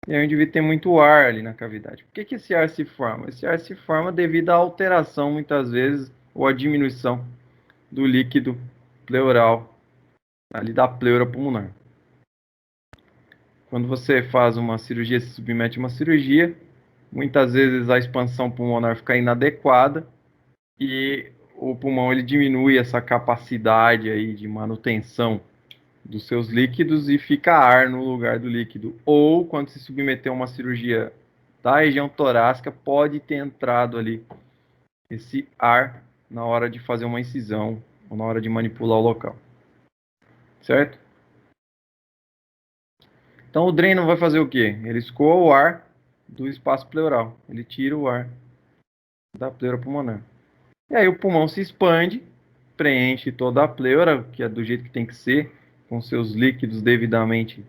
E aí onde tem muito ar ali na cavidade. Por que esse ar se forma? Esse ar se forma devido à alteração, muitas vezes, ou à diminuição do líquido pleural, ali da pleura pulmonar. Quando você faz uma cirurgia, se submete a uma cirurgia, muitas vezes a expansão pulmonar fica inadequada e o pulmão ele diminui essa capacidade aí de manutenção dos seus líquidos e fica ar no lugar do líquido. Ou quando se submeter a uma cirurgia da região torácica, pode ter entrado ali esse ar na hora de fazer uma incisão ou na hora de manipular o local. Certo? Então o dreno vai fazer o quê? Ele escoa o ar do espaço pleural. Ele tira o ar da pleura pulmonar. E aí o pulmão se expande, preenche toda a pleura, que é do jeito que tem que ser, com seus líquidos devidamente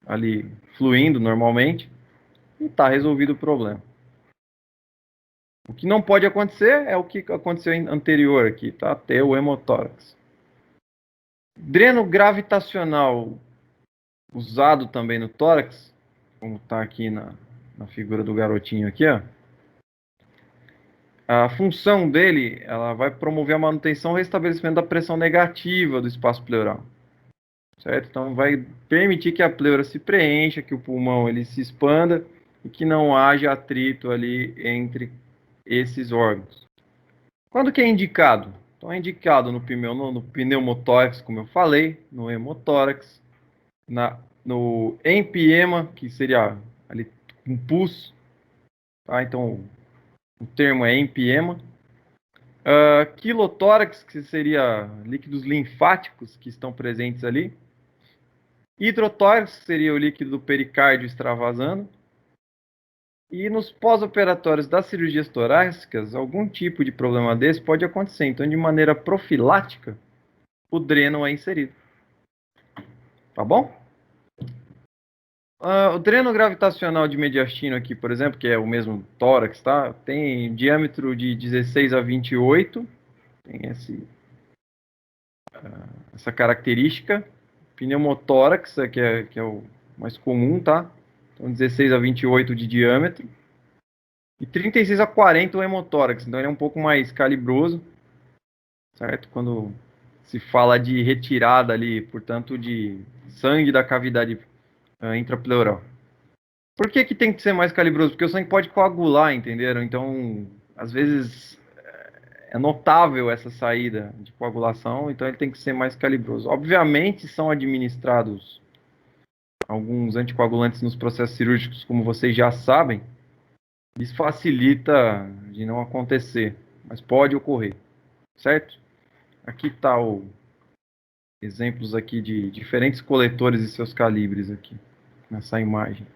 ali fluindo normalmente, e está resolvido o problema. O que não pode acontecer é o que aconteceu anterior aqui, tá? Ter o hemotórax. Dreno gravitacional usado também no tórax, como está aqui na figura do garotinho aqui, ó. A função dele, ela vai promover a manutenção e restabelecimento da pressão negativa do espaço pleural. Certo? Então vai permitir que a pleura se preencha, que o pulmão ele se expanda e que não haja atrito ali entre esses órgãos. Quando que é indicado? Então é indicado no pneumotórax, como eu falei, no hemotórax, no empiema, que seria ali um pus, tá? Então o termo é empiema. Quilotórax, que seria líquidos linfáticos que estão presentes ali. Hidrotórax, que seria o líquido do pericárdio extravasando. E nos pós-operatórios das cirurgias torácicas, algum tipo de problema desse pode acontecer. Então, de maneira profilática, o dreno é inserido. Tá bom? O dreno gravitacional de mediastino aqui, por exemplo, que é o mesmo tórax, tá? Tem diâmetro de 16 a 28. Tem essa característica. Pneumotórax, que é o mais comum, tá? Então, 16 a 28 de diâmetro. E 36 a 40 o hemotórax. Então, ele é um pouco mais calibroso, certo? Quando se fala de retirada ali, portanto, de sangue da cavidade intrapleural. Por que tem que ser mais calibroso? Porque o sangue pode coagular, entenderam? Então, às vezes, é notável essa saída de coagulação, então ele tem que ser mais calibroso. Obviamente, são administrados alguns anticoagulantes nos processos cirúrgicos, como vocês já sabem. Isso facilita de não acontecer, mas pode ocorrer, certo? Aqui está exemplos aqui de diferentes coletores e seus calibres aqui, nessa imagem.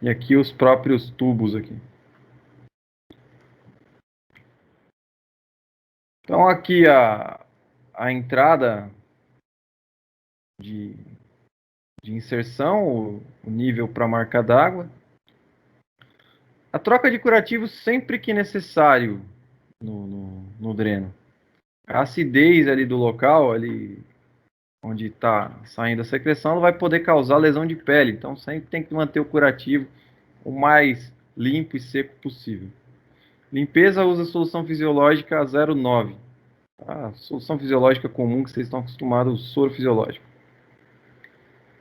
E aqui os próprios tubos aqui. Então aqui a entrada de inserção, o nível para a marca d'água. A troca de curativos sempre que necessário no dreno. A acidez ali do local, ali onde está saindo a secreção, ela vai poder causar lesão de pele. Então sempre tem que manter o curativo o mais limpo e seco possível. Limpeza usa solução fisiológica 0,9. A solução fisiológica comum que vocês estão acostumados, soro fisiológico.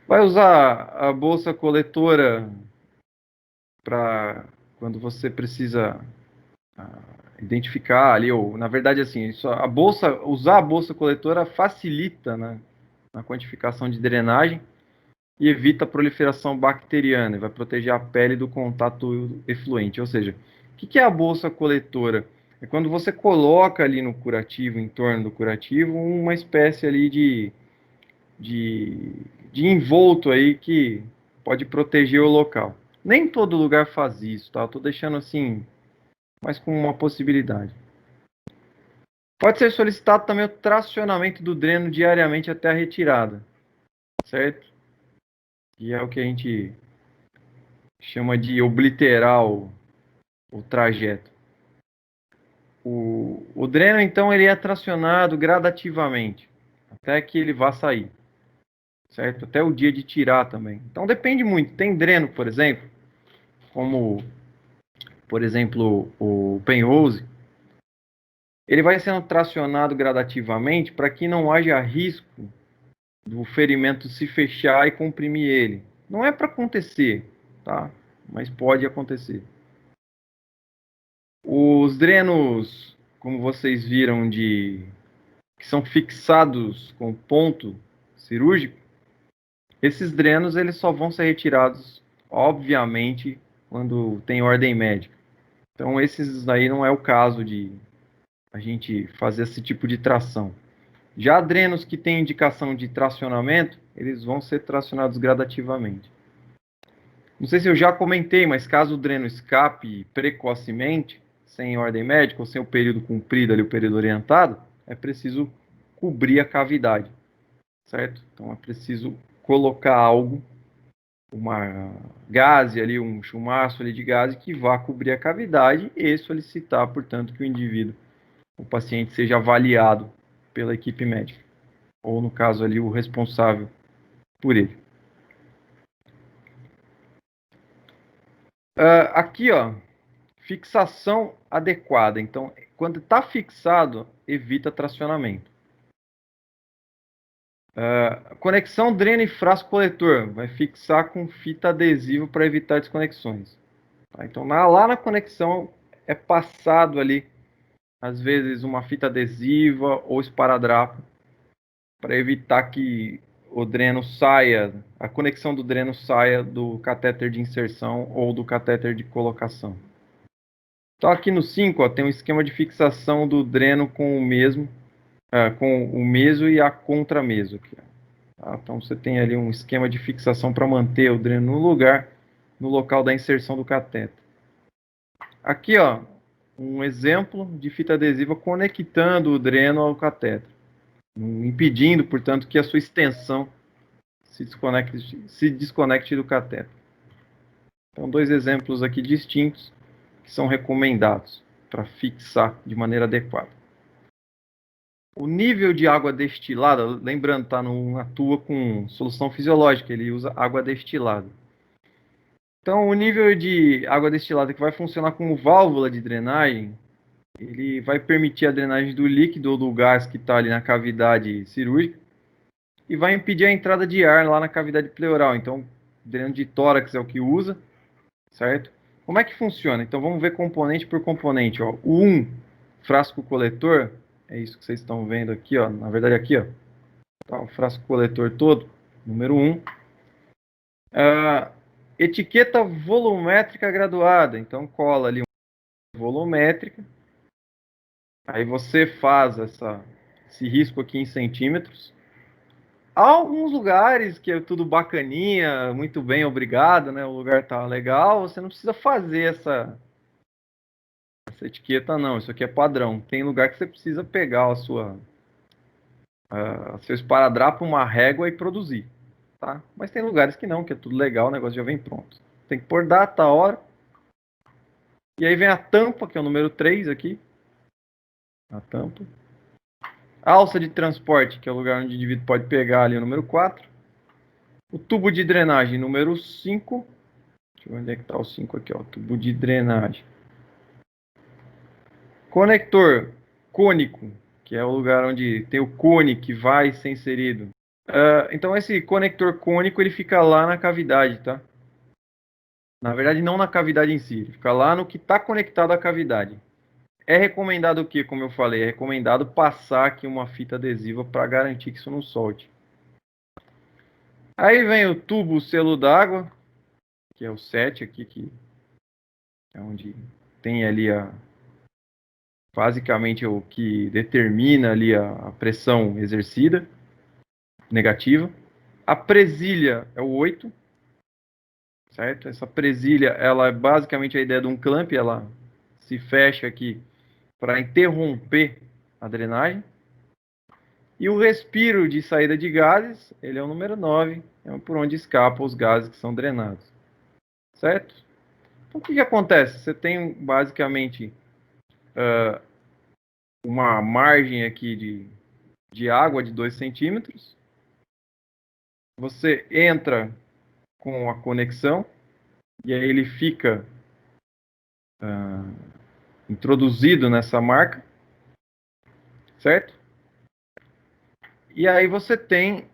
Vai usar a bolsa coletora para quando você precisa identificar ali, ou na verdade assim, usar a bolsa coletora facilita, né, na quantificação de drenagem e evita a proliferação bacteriana, vai proteger a pele do contato efluente. Ou seja, o que é a bolsa coletora? É quando você coloca ali no curativo, em torno do curativo, uma espécie ali de envolto aí que pode proteger o local. Nem todo lugar faz isso, tá? Eu tô deixando assim, mas com uma possibilidade. Pode ser solicitado também o tracionamento do dreno diariamente até a retirada, certo? E é o que a gente chama de obliterar o trajeto. O dreno, então, ele é tracionado gradativamente, até que ele vá sair, certo? Até o dia de tirar também. Então, depende muito. Tem dreno, por exemplo, como, por exemplo, o penhose, ele vai sendo tracionado gradativamente para que não haja risco do ferimento se fechar e comprimir ele. Não é para acontecer, tá? Mas pode acontecer. Os drenos, como vocês viram, que são fixados com ponto cirúrgico, esses drenos eles só vão ser retirados, obviamente, quando tem ordem médica. Então, esses aí não é o caso de a gente fazer esse tipo de tração. Já drenos que têm indicação de tracionamento, eles vão ser tracionados gradativamente. Não sei se eu já comentei, mas caso o dreno escape precocemente, sem ordem médica ou sem o período cumprido ali, o período orientado, é preciso cobrir a cavidade, certo? Então é preciso colocar algo, uma gaze ali, um chumaço ali de gaze que vá cobrir a cavidade e solicitar, portanto, que o indivíduo, o paciente, seja avaliado pela equipe médica, ou no caso ali o responsável por ele. Aqui, ó, fixação adequada. Então, quando está fixado, evita tracionamento. Conexão dreno e frasco coletor. Vai fixar com fita adesiva para evitar desconexões. Tá? Então, lá na conexão é passado ali, às vezes, uma fita adesiva ou esparadrapo para evitar que o dreno saia, a conexão do dreno saia do catéter de inserção ou do catéter de colocação. Então aqui no 5, ó, tem um esquema de fixação do dreno com o meso e a contrameso. Aqui, tá? Então você tem ali um esquema de fixação para manter o dreno no lugar, no local da inserção do catéter. Aqui, ó, um exemplo de fita adesiva conectando o dreno ao catéter, impedindo, portanto, que a sua extensão se desconecte do catéter. Então, dois exemplos aqui distintos que são recomendados para fixar de maneira adequada. O nível de água destilada, lembrando, não atua com solução fisiológica, ele usa água destilada. Então, o nível de água destilada que vai funcionar como válvula de drenagem, ele vai permitir a drenagem do líquido ou do gás que está ali na cavidade cirúrgica e vai impedir a entrada de ar lá na cavidade pleural. Então, dreno de tórax é o que usa, certo? Como é que funciona? Então vamos ver componente por componente. Ó. O 1, frasco coletor, é isso que vocês estão vendo aqui, ó. Na verdade aqui, ó, tá o frasco coletor todo, número 1. Etiqueta volumétrica graduada, então cola ali uma volumétrica. Aí você faz esse risco aqui em centímetros. Há alguns lugares que é tudo bacaninha, muito bem, obrigado, né? O lugar tá legal, você não precisa fazer essa etiqueta, não. Isso aqui é padrão. Tem lugar que você precisa pegar seu esparadrapo, uma régua e produzir. Tá? Mas tem lugares que não, que é tudo legal, o negócio já vem pronto. Tem que pôr data, hora. E aí vem a tampa, que é o número 3 aqui. A tampa. A alça de transporte, que é o lugar onde o indivíduo pode pegar ali, o número 4. O tubo de drenagem, número 5. Deixa eu ver onde é que está o 5 aqui, ó. Tubo de drenagem. Conector cônico, que é o lugar onde tem o cone que vai ser inserido. Então esse conector cônico ele fica lá na cavidade, tá? Na verdade não na cavidade em si, ele fica lá no que está conectado à cavidade. É recomendado o que, como eu falei? É recomendado passar aqui uma fita adesiva para garantir que isso não solte. Aí vem o tubo selo d'água, que é o 7 aqui, que é onde tem ali basicamente o que determina ali a pressão exercida, negativa. A presilha é o 8, certo? Essa presilha, ela é basicamente a ideia de um clamp, ela se fecha aqui para interromper a drenagem. E o respiro de saída de gases, ele é o número 9, é por onde escapam os gases que são drenados. Certo? Então, o que acontece? Você tem basicamente uma margem aqui de água de 2 centímetros. Você entra com a conexão e aí ele fica introduzido nessa marca, certo? E aí você tem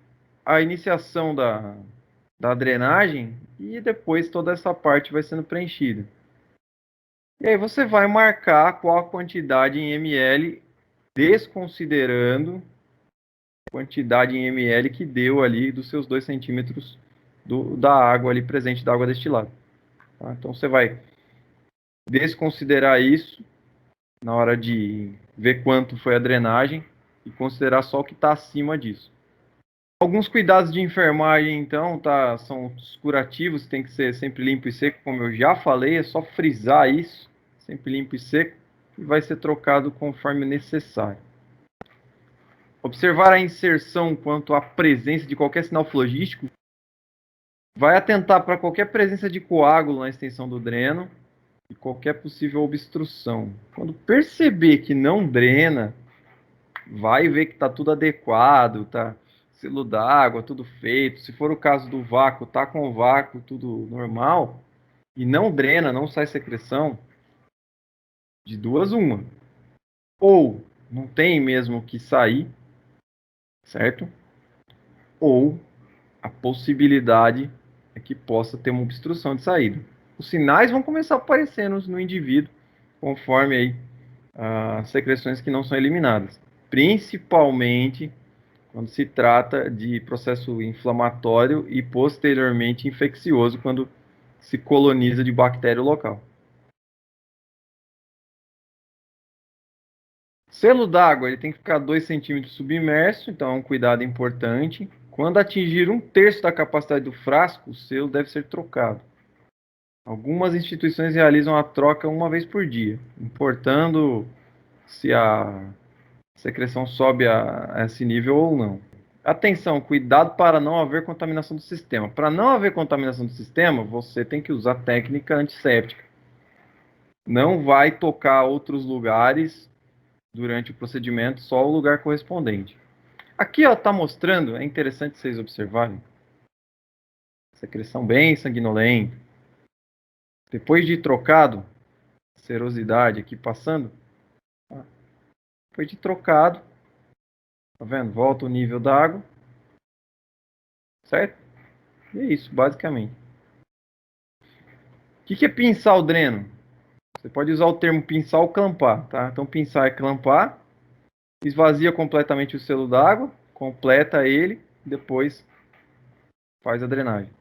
a iniciação da drenagem e depois toda essa parte vai sendo preenchida. E aí você vai marcar qual a quantidade em ml, desconsiderando a quantidade em ml que deu ali dos seus 2 centímetros da água ali presente, da água destilada. Tá? Então você vai desconsiderar isso na hora de ver quanto foi a drenagem e considerar só o que está acima disso. Alguns cuidados de enfermagem, então, são os curativos, tem que ser sempre limpo e seco, como eu já falei, é só frisar isso, sempre limpo e seco, e vai ser trocado conforme necessário. Observar a inserção quanto à presença de qualquer sinal flogístico, vai atentar para qualquer presença de coágulo na extensão do dreno e qualquer possível obstrução. Quando perceber que não drena, vai ver que está tudo adequado, tá? Selo d'água, tudo feito. Se for o caso do vácuo, tá com o vácuo tudo normal e não drena, não sai secreção, de duas uma. Ou não tem mesmo que sair, certo? Ou a possibilidade é que possa ter uma obstrução de saída. Os sinais vão começar a aparecer no indivíduo conforme aí as secreções que não são eliminadas. Principalmente quando se trata de processo inflamatório e posteriormente infeccioso, quando se coloniza de bactéria local. Selo d'água, ele tem que ficar 2 centímetros submerso, então é um cuidado importante. Quando atingir 1/3 da capacidade do frasco, o selo deve ser trocado. Algumas instituições realizam a troca uma vez por dia, importando se a secreção sobe a esse nível ou não. Atenção, cuidado para não haver contaminação do sistema. Para não haver contaminação do sistema, você tem que usar técnica antisséptica. Não vai tocar outros lugares durante o procedimento, só o lugar correspondente. Aqui está mostrando, é interessante vocês observarem, secreção bem sanguinolenta. Depois de trocado, serosidade aqui passando, tá? Depois de trocado, tá vendo? Volta o nível da água, certo? E é isso, basicamente. O que é pinçar o dreno? Você pode usar o termo pinçar ou clampar, tá? Então pinçar é clampar, esvazia completamente o selo d'água, completa ele, depois faz a drenagem.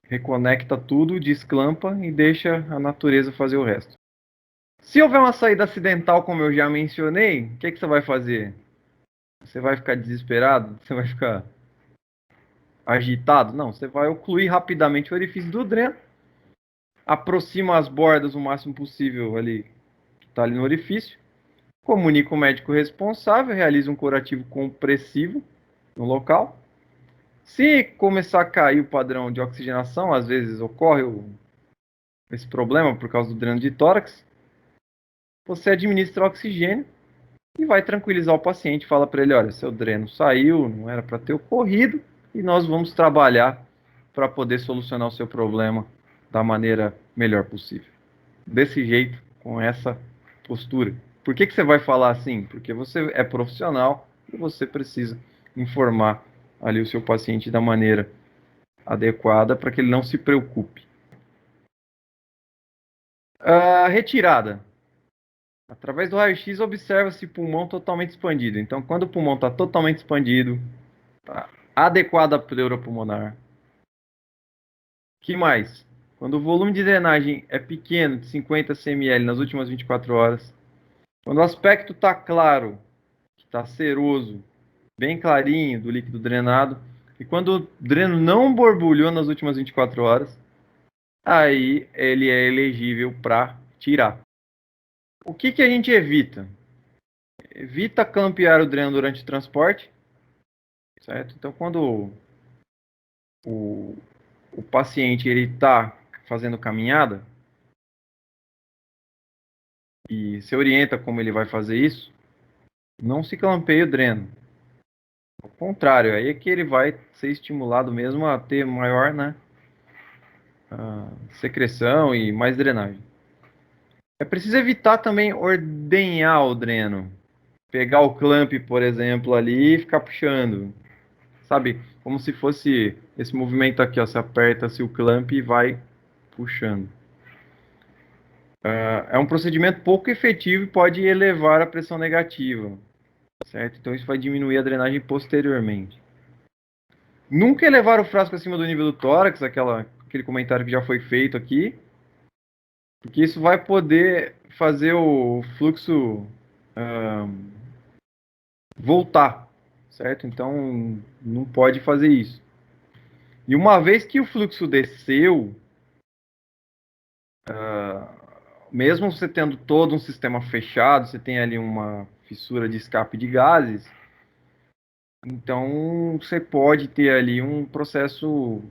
Reconecta tudo, desclampa e deixa a natureza fazer o resto. Se houver uma saída acidental, como eu já mencionei, o que você vai fazer? Você vai ficar desesperado? Você vai ficar agitado? Não, você vai ocluir rapidamente o orifício do dreno, aproxima as bordas o máximo possível ali, que está ali no orifício, comunica o médico responsável, realiza um curativo compressivo no local. Se começar a cair o padrão de oxigenação, às vezes ocorre esse problema por causa do dreno de tórax, você administra oxigênio e vai tranquilizar o paciente, fala para ele, olha, seu dreno saiu, não era para ter ocorrido, e nós vamos trabalhar para poder solucionar o seu problema da maneira melhor possível. Desse jeito, com essa postura. Por que você vai falar assim? Porque você é profissional e você precisa informar ali o seu paciente da maneira adequada para que ele não se preocupe. A retirada. Através do raio-x, observa-se pulmão totalmente expandido. Então, quando o pulmão está totalmente expandido, tá adequada a pleura pulmonar. Que mais? Quando o volume de drenagem é pequeno, de 50 cml nas últimas 24 horas. Quando o aspecto está claro, está seroso, bem clarinho do líquido drenado. E quando o dreno não borbulhou nas últimas 24 horas, aí ele é elegível para tirar. O que a gente evita? Evita clampear o dreno durante o transporte, certo? Então, quando o paciente está fazendo caminhada e se orienta como ele vai fazer isso, não se clampeia o dreno. Ao contrário, aí é que ele vai ser estimulado mesmo a ter maior, né, secreção e mais drenagem. É preciso evitar também ordenhar o dreno. Pegar o clamp, por exemplo, ali e ficar puxando. Sabe? Como se fosse esse movimento aqui, ó. Você aperta-se o clamp e vai puxando. É um procedimento pouco efetivo e pode elevar a pressão negativa. Certo? Então isso vai diminuir a drenagem posteriormente. Nunca elevar o frasco acima do nível do tórax, aquele comentário que já foi feito aqui. Porque isso vai poder fazer o fluxo voltar, certo? Então, não pode fazer isso. E uma vez que o fluxo desceu, mesmo você tendo todo um sistema fechado, você tem ali uma fissura de escape de gases, então você pode ter ali um processo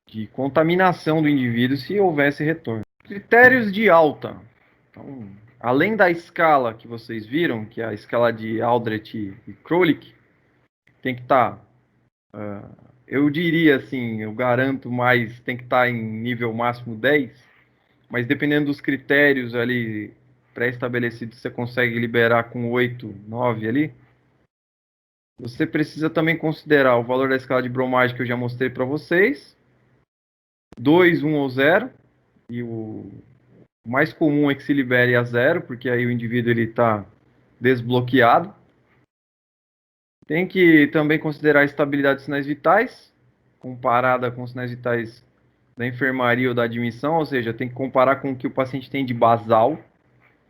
de contaminação do indivíduo se houvesse retorno. Critérios de alta. Então, além da escala que vocês viram, que é a escala de Aldrich e Krolik, tem que estar, eu diria assim, eu garanto mais, tem que estar em nível máximo 10, mas dependendo dos critérios ali pré-estabelecidos, você consegue liberar com 8, 9 ali. Você precisa também considerar o valor da escala de bromagem que eu já mostrei para vocês, 2, 1 ou 0, e o mais comum é que se libere a 0, porque aí o indivíduo está desbloqueado. Tem que também considerar a estabilidade de sinais vitais, comparada com os sinais vitais da enfermaria ou da admissão, ou seja, tem que comparar com o que o paciente tem de basal.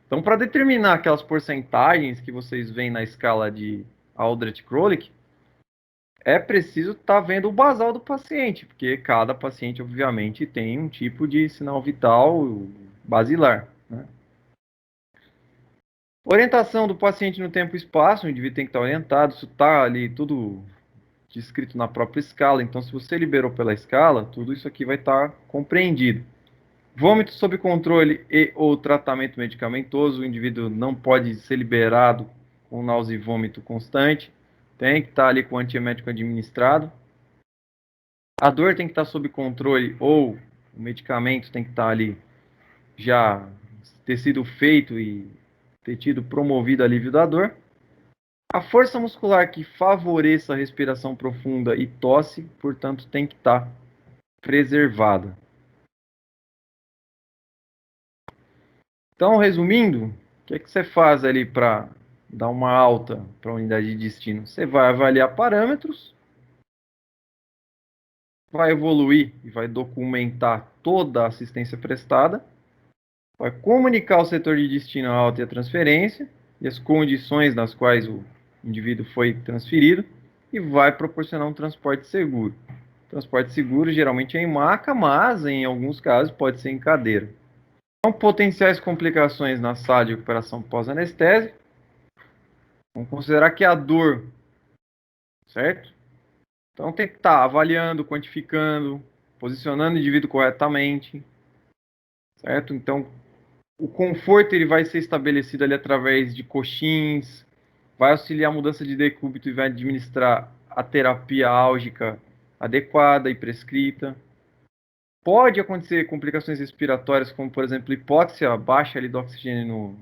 Então, para determinar aquelas porcentagens que vocês veem na escala de Aldrich-Krolik, é preciso estar vendo o basal do paciente, porque cada paciente, obviamente, tem um tipo de sinal vital basilar, né? Orientação do paciente no tempo e espaço, o indivíduo tem que estar orientado, isso está ali tudo descrito na própria escala, então se você liberou pela escala, tudo isso aqui vai estar compreendido. Vômito sob controle e ou tratamento medicamentoso, o indivíduo não pode ser liberado com náusea e vômito constante, tem que estar ali com antiemético administrado. A dor tem que estar sob controle ou o medicamento tem que estar ali já ter sido feito e ter tido promovido alívio da dor. A força muscular que favoreça a respiração profunda e tosse, portanto, tem que estar preservada. Então, resumindo, o que você faz ali para dar uma alta para a unidade de destino? Você vai avaliar parâmetros, vai evoluir e vai documentar toda a assistência prestada, vai comunicar ao setor de destino a alta e a transferência e as condições nas quais o indivíduo foi transferido e vai proporcionar um transporte seguro. Transporte seguro geralmente é em maca, mas em alguns casos pode ser em cadeira. Então, potenciais complicações na sala de recuperação pós-anestésia. Vamos considerar que é a dor, certo? Então tem que estar avaliando, quantificando, posicionando o indivíduo corretamente, certo? Então o conforto ele vai ser estabelecido ali através de coxins, vai auxiliar a mudança de decúbito e vai administrar a terapia álgica adequada e prescrita. Pode acontecer complicações respiratórias, como por exemplo hipóxia, baixa ali do oxigênio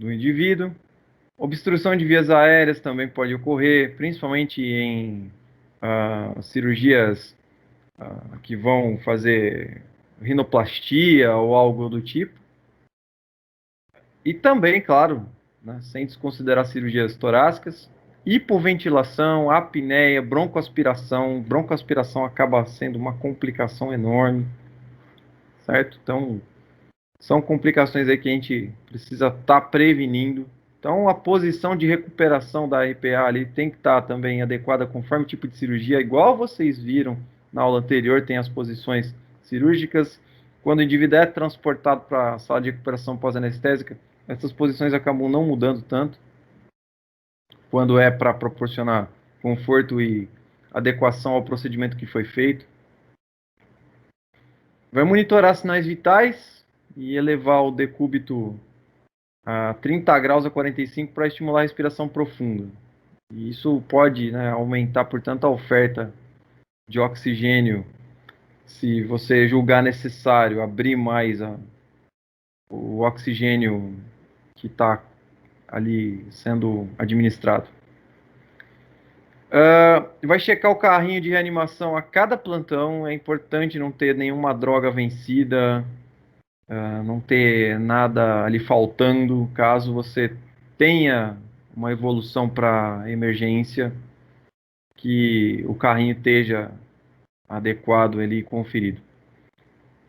no indivíduo. Obstrução de vias aéreas também pode ocorrer, principalmente em cirurgias que vão fazer rinoplastia ou algo do tipo. E também, claro, né, sem desconsiderar cirurgias torácicas, hipoventilação, apneia, broncoaspiração. Broncoaspiração acaba sendo uma complicação enorme, certo? Então, são complicações aí que a gente precisa estar prevenindo. Então, a posição de recuperação da RPA ali tem que estar também adequada conforme o tipo de cirurgia, igual vocês viram na aula anterior, tem as posições cirúrgicas. Quando o indivíduo é transportado para a sala de recuperação pós-anestésica, essas posições acabam não mudando tanto. Quando é para proporcionar conforto e adequação ao procedimento que foi feito. Vai monitorar sinais vitais e elevar o decúbito a 30 graus a 45 para estimular a respiração profunda. E isso pode, né, aumentar, portanto, a oferta de oxigênio, se você julgar necessário abrir mais o oxigênio que está ali sendo administrado. Vai checar o carrinho de reanimação a cada plantão. É importante não ter nenhuma droga vencida, não ter nada ali faltando, caso você tenha uma evolução para emergência, que o carrinho esteja adequado ali e conferido.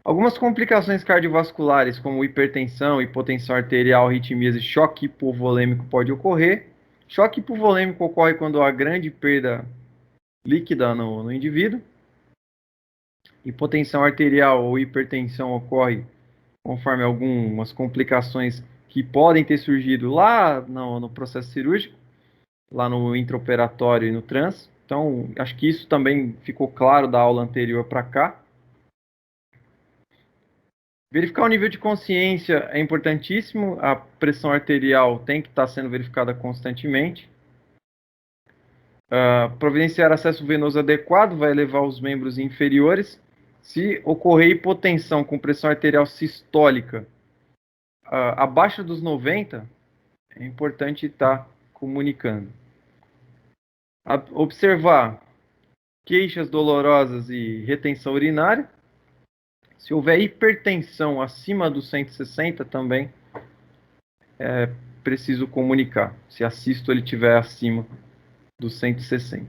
Algumas complicações cardiovasculares, como hipertensão, hipotensão arterial, arritmias e choque hipovolêmico pode ocorrer. Choque hipovolêmico ocorre quando há grande perda líquida no indivíduo. Hipotensão arterial ou hipertensão ocorre conforme algumas complicações que podem ter surgido lá no processo cirúrgico, lá no intraoperatório e no trans. Então, acho que isso também ficou claro da aula anterior para cá. Verificar o nível de consciência é importantíssimo. A pressão arterial tem que estar sendo verificada constantemente. Providenciar acesso venoso adequado vai elevar os membros inferiores. Se ocorrer hipotensão com pressão arterial sistólica abaixo dos 90, é importante estar comunicando. Observar queixas dolorosas e retenção urinária. Se houver hipertensão acima dos 160, também é preciso comunicar, se a sístole estiver acima dos 160.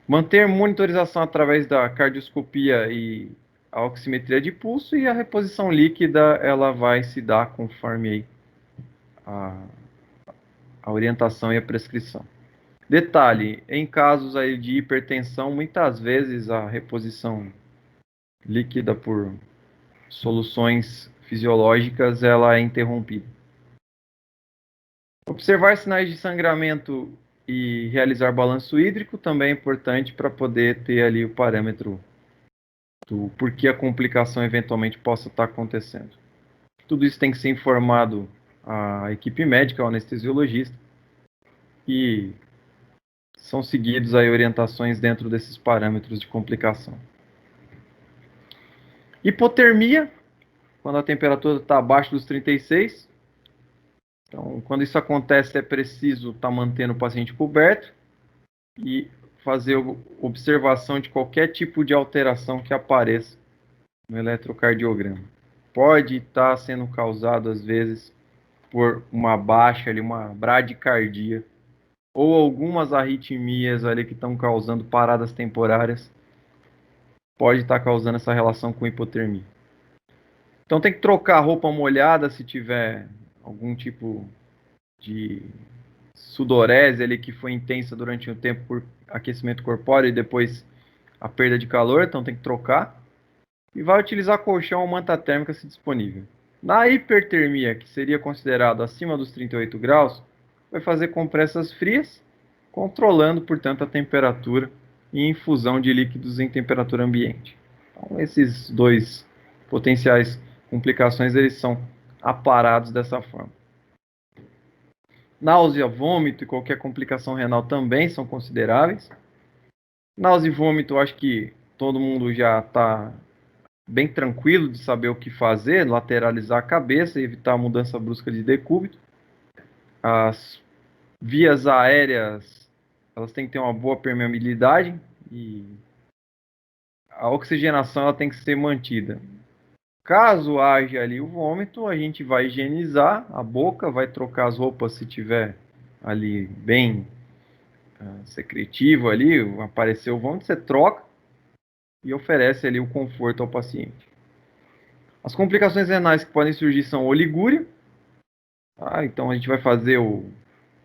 Manter monitorização através da cardioscopia e a oximetria de pulso, e a reposição líquida ela vai se dar conforme aí a orientação e a prescrição. Detalhe, em casos aí de hipertensão, muitas vezes a reposição líquida por soluções fisiológicas ela é interrompida. Observar sinais de sangramento e realizar balanço hídrico também é importante para poder ter ali o parâmetro do porquê a complicação eventualmente possa estar acontecendo. Tudo isso tem que ser informado à equipe médica, ao anestesiologista, e são seguidos aí orientações dentro desses parâmetros de complicação. Hipotermia, quando a temperatura está abaixo dos 36. Então, quando isso acontece, é preciso estar mantendo o paciente coberto e fazer observação de qualquer tipo de alteração que apareça no eletrocardiograma. Pode estar sendo causado, às vezes, por uma baixa, ali, uma bradicardia, ou algumas arritmias ali que estão causando paradas temporárias. Pode estar causando essa relação com hipotermia. Então tem que trocar a roupa molhada se tiver algum tipo de sudorese ali que foi intensa durante um tempo por aquecimento corpóreo e depois a perda de calor, então tem que trocar. E vai utilizar colchão ou manta térmica se disponível. Na hipertermia, que seria considerado acima dos 38 graus, vai fazer compressas frias, controlando, portanto, a temperatura e infusão de líquidos em temperatura ambiente. Então, esses dois potenciais complicações, eles são aparados dessa forma. Náusea, vômito e qualquer complicação renal também são consideráveis. Náusea e vômito, acho que todo mundo já está bem tranquilo de saber o que fazer, lateralizar a cabeça e evitar a mudança brusca de decúbito. As vias aéreas, elas têm que ter uma boa permeabilidade e a oxigenação ela tem que ser mantida. Caso haja ali o vômito, a gente vai higienizar a boca, vai trocar as roupas se tiver ali bem secretivo ali, apareceu o vômito, você troca e oferece ali o conforto ao paciente. As complicações renais que podem surgir são oligúria. Então a gente vai fazer o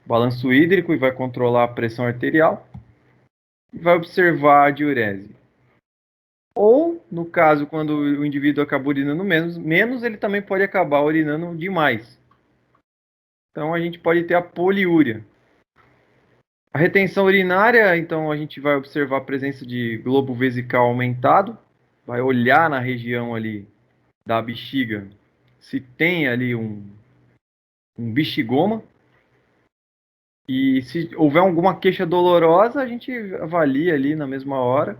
balanço hídrico e vai controlar a pressão arterial e vai observar a diurese. Ou, no caso, quando o indivíduo acaba urinando menos, ele também pode acabar urinando demais. Então a gente pode ter a poliúria. A retenção urinária, então a gente vai observar a presença de globo vesical aumentado, vai olhar na região ali da bexiga se tem ali um bexigoma. E se houver alguma queixa dolorosa, a gente avalia ali na mesma hora.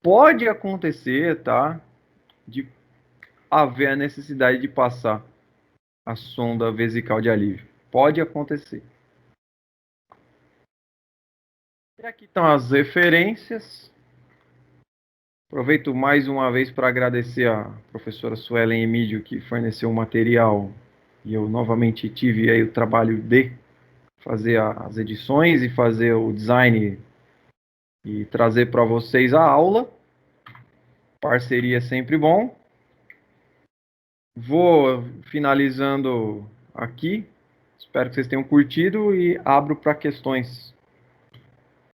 Pode acontecer, tá? De haver a necessidade de passar a sonda vesical de alívio. Pode acontecer. E aqui estão as referências. Aproveito mais uma vez para agradecer a professora Suelen Emídio, que forneceu o material. E eu novamente tive aí o trabalho de fazer as edições e fazer o design e trazer para vocês a aula. Parceria é sempre bom. Vou finalizando aqui. Espero que vocês tenham curtido e abro para questões.